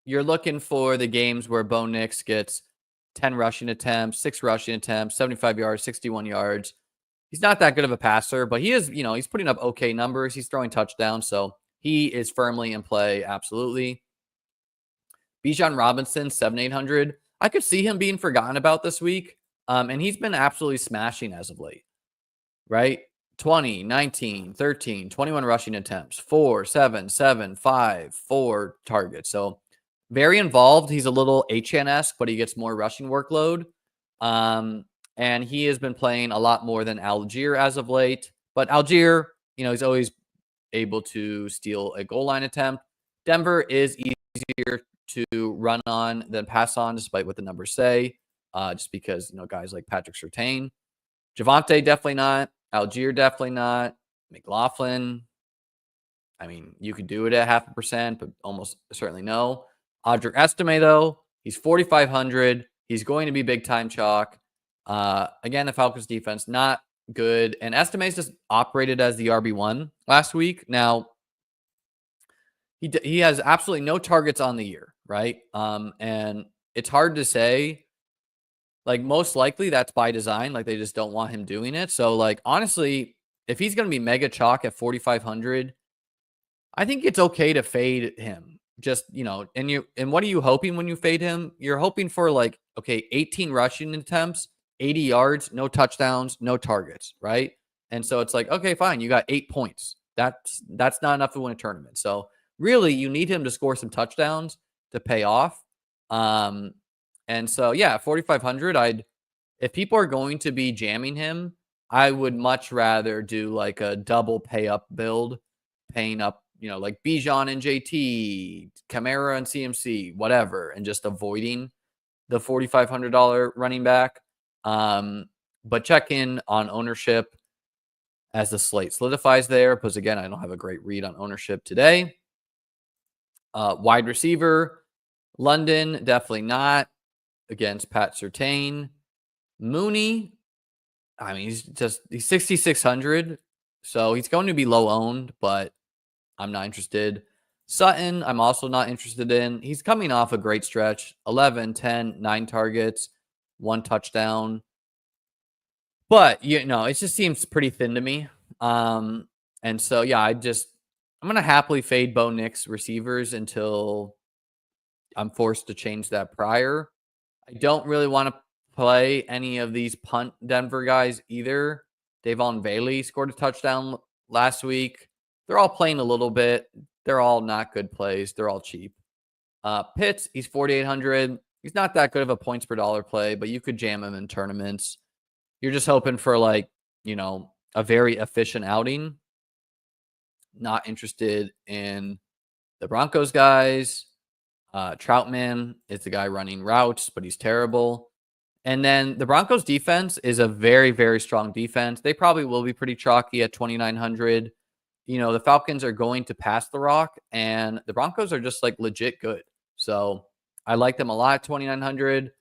you're looking for the games where Bo Nix gets 10 rushing attempts, 6 rushing attempts, 75 yards, 61 yards. He's not that good of a passer, but he is, you know, he's putting up okay numbers. He's throwing touchdowns, so he is firmly in play, absolutely. Bijan Robinson, 7,800. I could see him being forgotten about this week, and he's been absolutely smashing as of late, right? 20, 19, 13, 21 rushing attempts, 4, 7, 7, 5, 4 targets. So very involved. He's a little HN-esque, but he gets more rushing workload. And he has been playing a lot more than Algier as of late. But Algier, you know, he's always able to steal a goal line attempt. Denver is easier to run on than pass on, despite what the numbers say, just because, you know, guys like Patrick Surtain. Javonte, definitely not. Algier, definitely not. McLaughlin, I mean, you could do it at 0.5%, but almost certainly no. Audric Estime, though, he's 4,500. He's going to be big-time chalk. Again, the Falcons defense, not good. And Estime's just operated as the RB1 last week. Now, he has absolutely no targets on the year, right? And it's hard to say. Like, most likely that's by design. Like, they just don't want him doing it. So, like, honestly, if he's going to be mega chalk at 4,500, I think it's okay to fade him. Just, you know, and what are you hoping when you fade him? You're hoping for, like, okay, 18 rushing attempts, 80 yards, no touchdowns, no targets, right? And so it's like, okay, fine, you got 8 points. That's not enough to win a tournament. So really, you need him to score some touchdowns to pay off. And so, yeah, 4,500, if people are going to be jamming him, I would much rather do like a double pay up build, paying up, you know, like Bijan and JT, Kamara and CMC, whatever, and just avoiding the $4,500 running back. But check in on ownership as the slate solidifies there, because again, I don't have a great read on ownership today. Wide receiver, London, definitely not against Pat Surtain. Mooney, I mean, he's 6,600, so he's going to be low owned, but I'm not interested. Sutton, I'm also not interested in. He's coming off a great stretch, 11, 10, 9 targets, 1 touchdown. But, you know, it just seems pretty thin to me. And so, yeah, I'm going to happily fade Bo Nix receivers until I'm forced to change that prior. I don't really want to play any of these punt Denver guys either. Davon Bailey scored a touchdown last week. They're all playing a little bit. They're all not good plays. They're all cheap. Pitts, he's 4,800. He's not that good of a points per dollar play, but you could jam him in tournaments. You're just hoping for, like, you know, a very efficient outing. Not interested in the Broncos guys. Troutman is the guy running routes, but he's terrible. And then the Broncos defense is a very, very strong defense. They probably will be pretty chalky at 2,900. You know, the Falcons are going to pass the rock, and the Broncos are just like legit good. So I like them a lot at 2,900.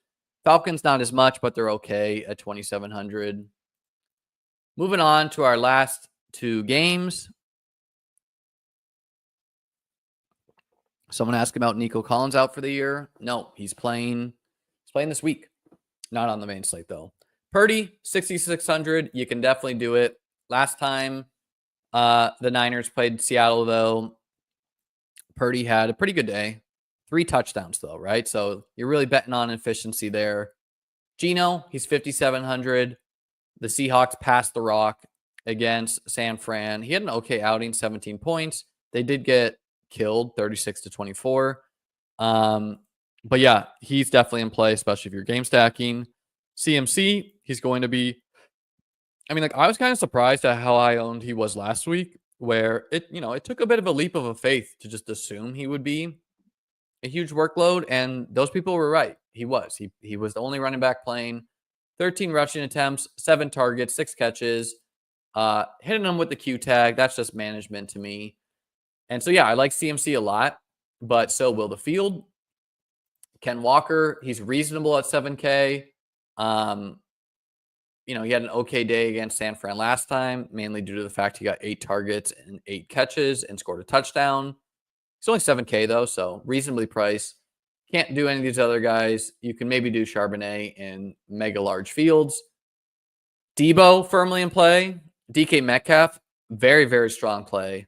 Falcons not as much, but they're okay at 2,700. Moving on to our last 2 games. Someone asked about Nico Collins out for the year. No, he's playing this week. Not on the main slate, though. Purdy, 6,600. You can definitely do it. Last time the Niners played Seattle, though, Purdy had a pretty good day. 3 touchdowns, though, right? So you're really betting on efficiency there. Geno, he's 5,700. The Seahawks passed the rock. against San Fran. He had an okay outing, 17 points. They did get killed 36-24. But yeah, he's definitely in play, especially if you're game stacking. CMC, he's going to be. I mean, like I was kind of surprised at how high owned he was last week, where it took a bit of a leap of a faith to just assume he would be a huge workload, and those people were right. He was. He was the only running back playing. 13 rushing attempts, 7 targets, 6 catches. Hitting them with the Q tag, that's just management to me. And so, yeah, I like CMC a lot, but so will the field. Ken Walker, he's reasonable at 7K. He had an okay day against San Fran last time, mainly due to the fact he got 8 targets and 8 catches and scored a touchdown. He's only 7K, though, so reasonably priced. Can't do any of these other guys. You can maybe do Charbonnet in mega large fields. Debo firmly in play. DK Metcalf, very, very strong play.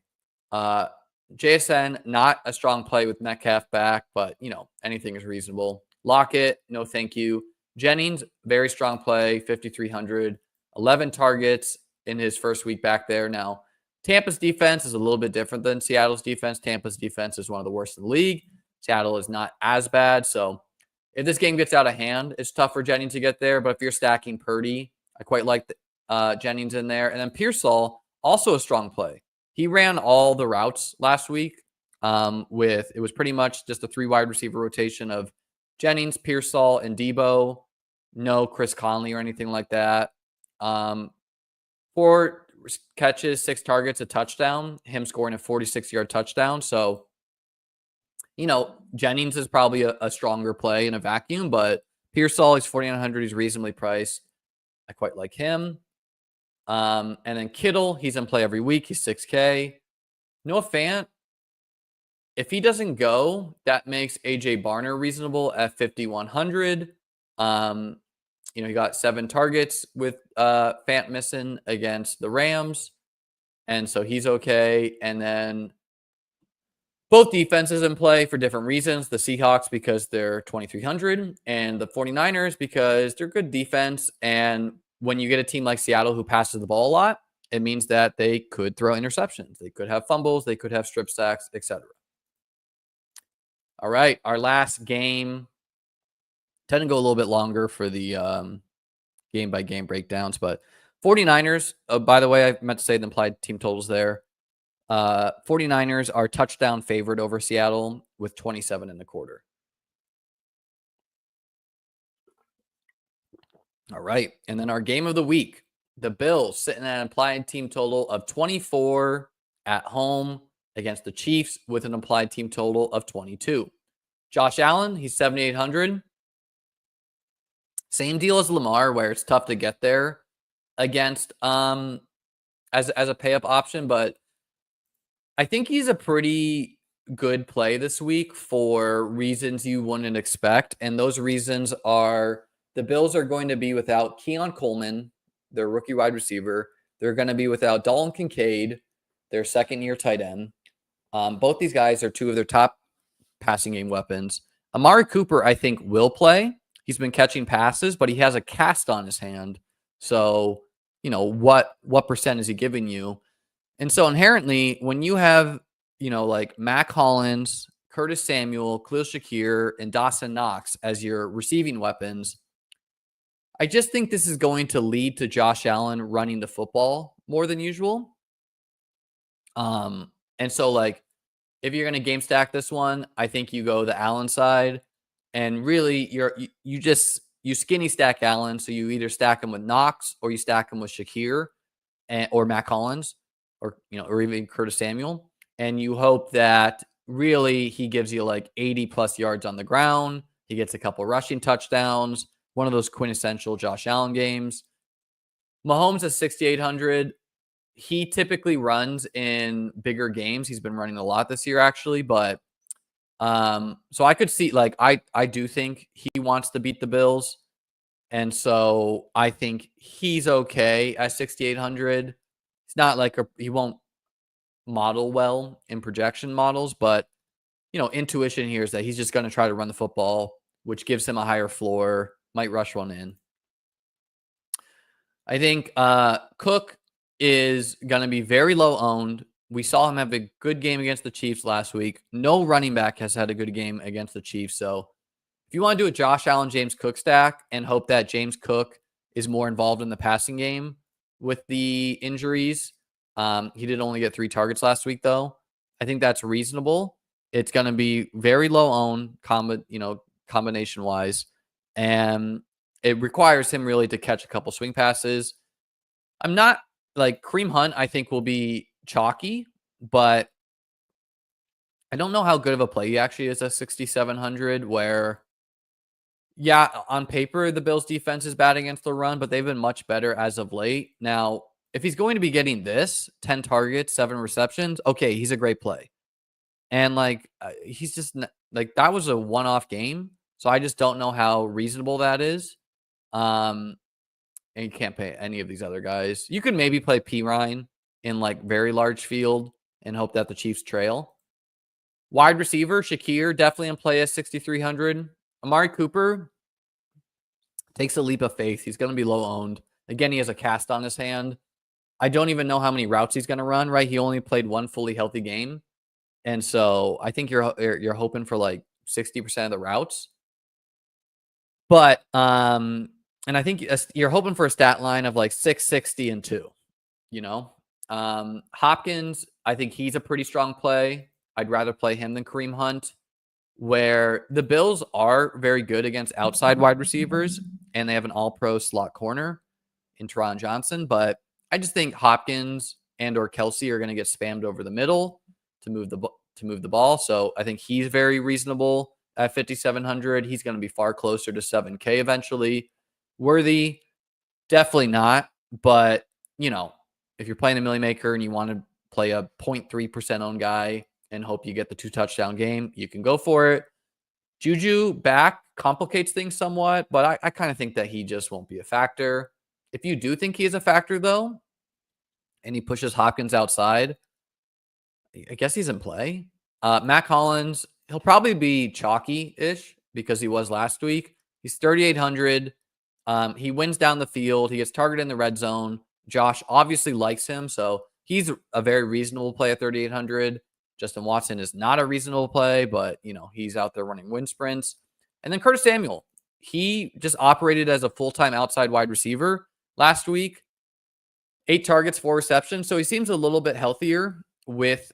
JSN, not a strong play with Metcalf back, but, anything is reasonable. Lockett, no thank you. Jennings, very strong play, 5,300. 11 targets in his first week back there. Now, Tampa's defense is a little bit different than Seattle's defense. Tampa's defense is one of the worst in the league. Seattle is not as bad. So if this game gets out of hand, it's tough for Jennings to get there. But if you're stacking Purdy, I quite like Jennings in there. And then Pearsall, also a strong play. He ran all the routes last week it was pretty much just a 3 wide receiver rotation of Jennings, Pearsall, and Debo. No Chris Conley or anything like that. 4 catches, 6 targets, a touchdown, him scoring a 46-yard touchdown. So, Jennings is probably a stronger play in a vacuum, but Pearsall, he's 4,900. He's reasonably priced. I quite like him. And then Kittle, he's in play every week. He's 6K. Noah Fant, if he doesn't go, that makes AJ Barner reasonable at 5,100. He got 7 targets with Fant missing against the Rams. And so he's okay. And then both defenses in play for different reasons. The Seahawks because they're 2,300 and the 49ers because they're good defense. And when you get a team like Seattle who passes the ball a lot, it means that they could throw interceptions. They could have fumbles. They could have strip sacks, etc. All right, our last game. Tend to go a little bit longer for the game-by-game breakdowns, but 49ers, by the way, I meant to say the implied team totals there. 49ers are touchdown favored over Seattle with 27.25. All right, and then our game of the week, the Bills sitting at an implied team total of 24 at home against the Chiefs with an implied team total of 22. Josh Allen, he's 7,800. Same deal as Lamar, where it's tough to get there against as a pay-up option, but I think he's a pretty good play this week for reasons you wouldn't expect, and those reasons are the Bills are going to be without Keon Coleman, their rookie wide receiver. They're going to be without Dalton Kincaid, their second-year tight end. Both these guys are 2 of their top passing game weapons. Amari Cooper, I think, will play. He's been catching passes, but he has a cast on his hand. So, what percent is he giving you? And so inherently, when you have, like Mac Hollins, Curtis Samuel, Khalil Shakir, and Dawson Knox as your receiving weapons, I just think this is going to lead to Josh Allen running the football more than usual. And so, like, if you're going to game stack this one, I think you go the Allen side. And really, you skinny stack Allen. So you either stack him with Knox or you stack him with Shakir or Mac Hollins or even Curtis Samuel. And you hope that really he gives you like 80 plus yards on the ground. He gets a couple rushing touchdowns. One of those quintessential Josh Allen games. Mahomes is 6,800. He typically runs in bigger games. He's been running a lot this year, actually, but so I could see, like, I do think he wants to beat the Bills. And so I think he's okay at 6,800. It's not like he won't model well in projection models, but intuition here is that he's just going to try to run the football, which gives him a higher floor, might rush one in. I think Cook, is going to be very low owned. We saw him have a good game against the Chiefs last week. No running back has had a good game against the Chiefs. So if you want to do a Josh Allen, James Cook stack and hope that James Cook is more involved in the passing game with the injuries, he did only get 3 targets last week, though. I think that's reasonable. It's going to be very low owned, combination wise, and it requires him really to catch a couple swing passes. I'm not like Kareem Hunt, I think will be chalky, but I don't know how good of a play he actually is at 6,700 where, yeah, on paper, the Bills defense is bad against the run, but they've been much better as of late. Now, if he's going to be getting this 10 targets, 7 receptions, okay, he's a great play. And like, he's just like, that was a one-off game. So I just don't know how reasonable that is. And you can't pay any of these other guys. You could maybe play P. Ryan in like very large field and hope that the Chiefs trail. Wide receiver, Shakir, definitely in play at 6,300. Amari Cooper takes a leap of faith. He's going to be low owned. Again, he has a cast on his hand. I don't even know how many routes he's going to run, right? He only played one fully healthy game. And so I think you're hoping for like 60% of the routes. But and I think you're hoping for a stat line of like 660 and 2, Hopkins, I think he's a pretty strong play. I'd rather play him than Kareem Hunt, where the Bills are very good against outside wide receivers, and they have an all-pro slot corner in Teron Johnson. But I just think Hopkins and or Kelsey are going to get spammed over the middle to move the ball. So I think he's very reasonable at 5,700. He's going to be far closer to 7K eventually. Worthy, definitely not. But, if you're playing a Millie Maker and you want to play a 0.3% owned guy and hope you get the 2 touchdown game, you can go for it. Juju back complicates things somewhat, but I kind of think that he just won't be a factor. If you do think he is a factor, though, and he pushes Hopkins outside, I guess he's in play. Matt Collins, he'll probably be chalky-ish because he was last week. He's 3,800. He wins down the field. He gets targeted in the red zone. Josh obviously likes him, so he's a very reasonable play at 3,800. Justin Watson is not a reasonable play, but, he's out there running wind sprints. And then Curtis Samuel, he just operated as a full-time outside wide receiver last week. 8 targets, 4 receptions. So he seems a little bit healthier with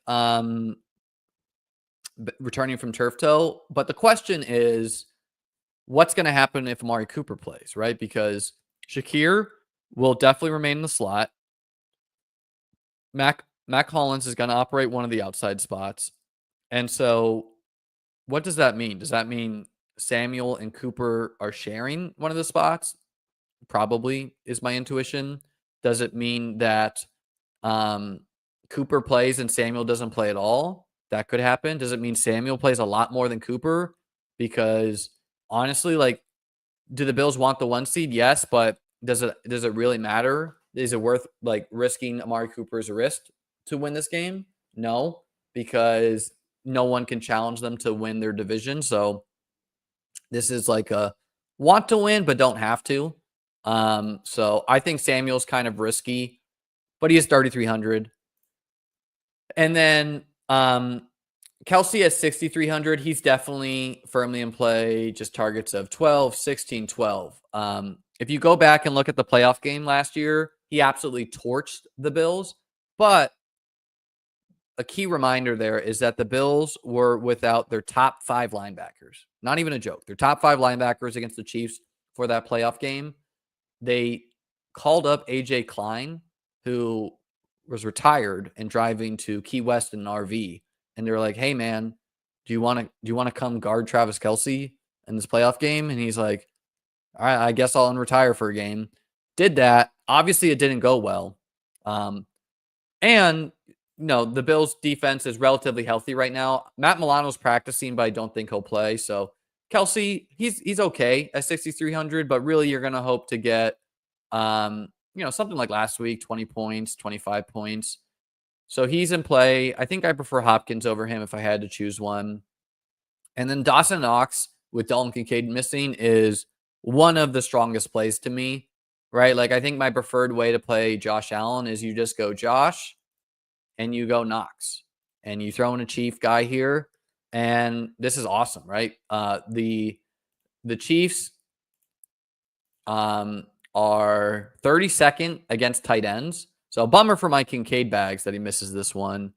returning from turf toe. But the question is, what's going to happen if Amari Cooper plays, right? Because Shakir will definitely remain in the slot. Matt Collins is going to operate one of the outside spots. And so what does that mean? Does that mean Samuel and Cooper are sharing one of the spots? Probably is my intuition. Does it mean that Cooper plays and Samuel doesn't play at all? That could happen. Does it mean Samuel plays a lot more than Cooper? Because honestly, like, do the Bills want the 1 seed? Yes, but does it really matter? Is it worth like risking Amari Cooper's wrist to win this game? No, because no one can challenge them to win their division. So this is like a want to win, but don't have to. So I think Samuel's kind of risky, but he is 3,300. And then Kelsey at 6,300. He's definitely firmly in play, just targets of 12, 16, 12. If you go back and look at the playoff game last year, he absolutely torched the Bills. But a key reminder there is that the Bills were without their top 5 linebackers. Not even a joke. Their top 5 linebackers against the Chiefs for that playoff game. They called up A.J. Klein, who was retired and driving to Key West in an RV. And they're like, hey, man, do you want to come guard Travis Kelsey in this playoff game? And he's like, all right, I guess I'll unretire for a game. Did that. Obviously, it didn't go well. And the Bills' defense is relatively healthy right now. Matt Milano's practicing, but I don't think he'll play. So Kelsey, he's okay at 6,300, but really you're going to hope to get, something like last week, 20 points, 25 points. So he's in play. I think I prefer Hopkins over him if I had to choose one. And then Dawson Knox with Dalton Kincaid missing is one of the strongest plays to me right? Like, I think my preferred way to play Josh Allen is you just go Josh and you go Knox and you throw in a Chief guy here. And this is awesome, right? The Chiefs are 32nd against tight ends. So a bummer for my Kincaid bags that he misses this one.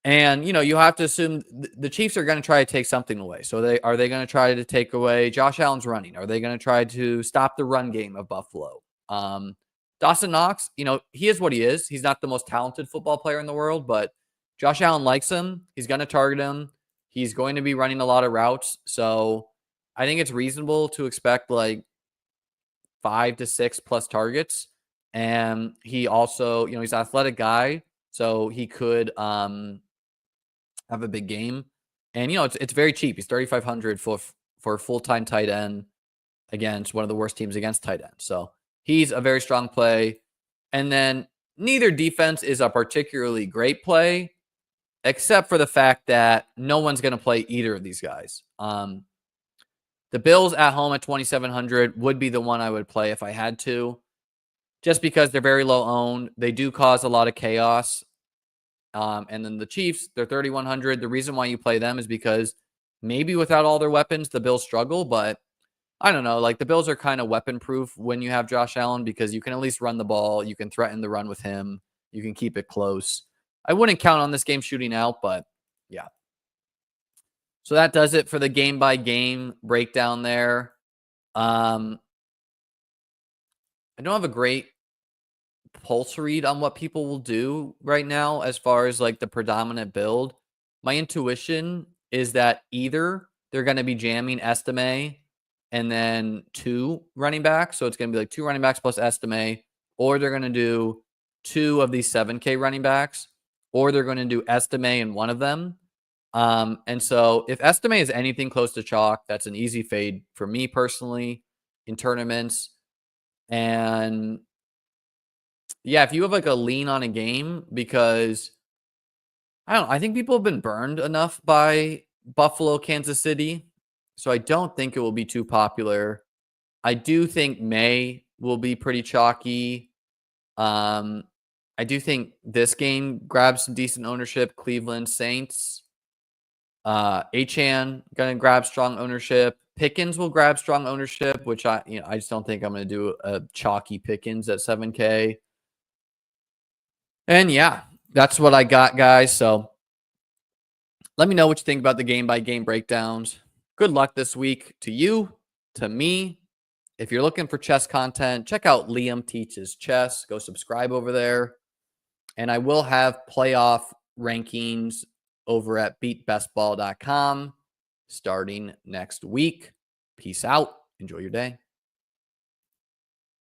And, you have to assume the Chiefs are going to try to take something away. So are they going to try to take away Josh Allen's running? Are they going to try to stop the run game of Buffalo? Dawson Knox, he is what he is. He's not the most talented football player in the world, but Josh Allen likes him. He's going to target him. He's going to be running a lot of routes. So I think it's reasonable to expect like 5 to 6 plus targets. And he also, he's an athletic guy. So he could have a big game. And, it's very cheap. He's $3,500 for a full-time tight end against one of the worst teams against tight ends. So he's a very strong play. And then neither defense is a particularly great play, except for the fact that no one's going to play either of these guys. The Bills at home at 2,700 would be the one I would play if I had to, just because they're very low owned. They do cause a lot of chaos. And then the Chiefs, they're 3,100. The reason why you play them is because maybe without all their weapons, the Bills struggle. But I don't know. Like, the Bills are kind of weapon proof when you have Josh Allen because you can at least run the ball. You can threaten the run with him. You can keep it close. I wouldn't count on this game shooting out, but yeah. So that does it for the game by game breakdown there. I don't have a great pulse read on what people will do right now as far as like the predominant build. My intuition is that either they're going to be jamming Estime and then 2 running backs. So it's going to be like 2 running backs plus Estime, or they're going to do 2 of these 7K running backs, or they're going to do Estime in one of them. And so if Estime is anything close to chalk, that's an easy fade for me personally in tournaments. And yeah, if you have like a lean on a game, because I think people have been burned enough by Buffalo, Kansas City. So I don't think it will be too popular. I do think May will be pretty chalky. I do think this game grabs some decent ownership. Cleveland Saints. Achane going to grab strong ownership. Pickens will grab strong ownership, which I just don't think I'm going to do a chalky Pickens at 7K. And yeah, that's what I got, guys. So let me know what you think about the game by game breakdowns. Good luck this week to you, to me. If you're looking for chess content, check out Liam Teaches Chess. Go subscribe over there. And I will have playoff rankings over at beatbestball.com starting next week. Peace out. Enjoy your day.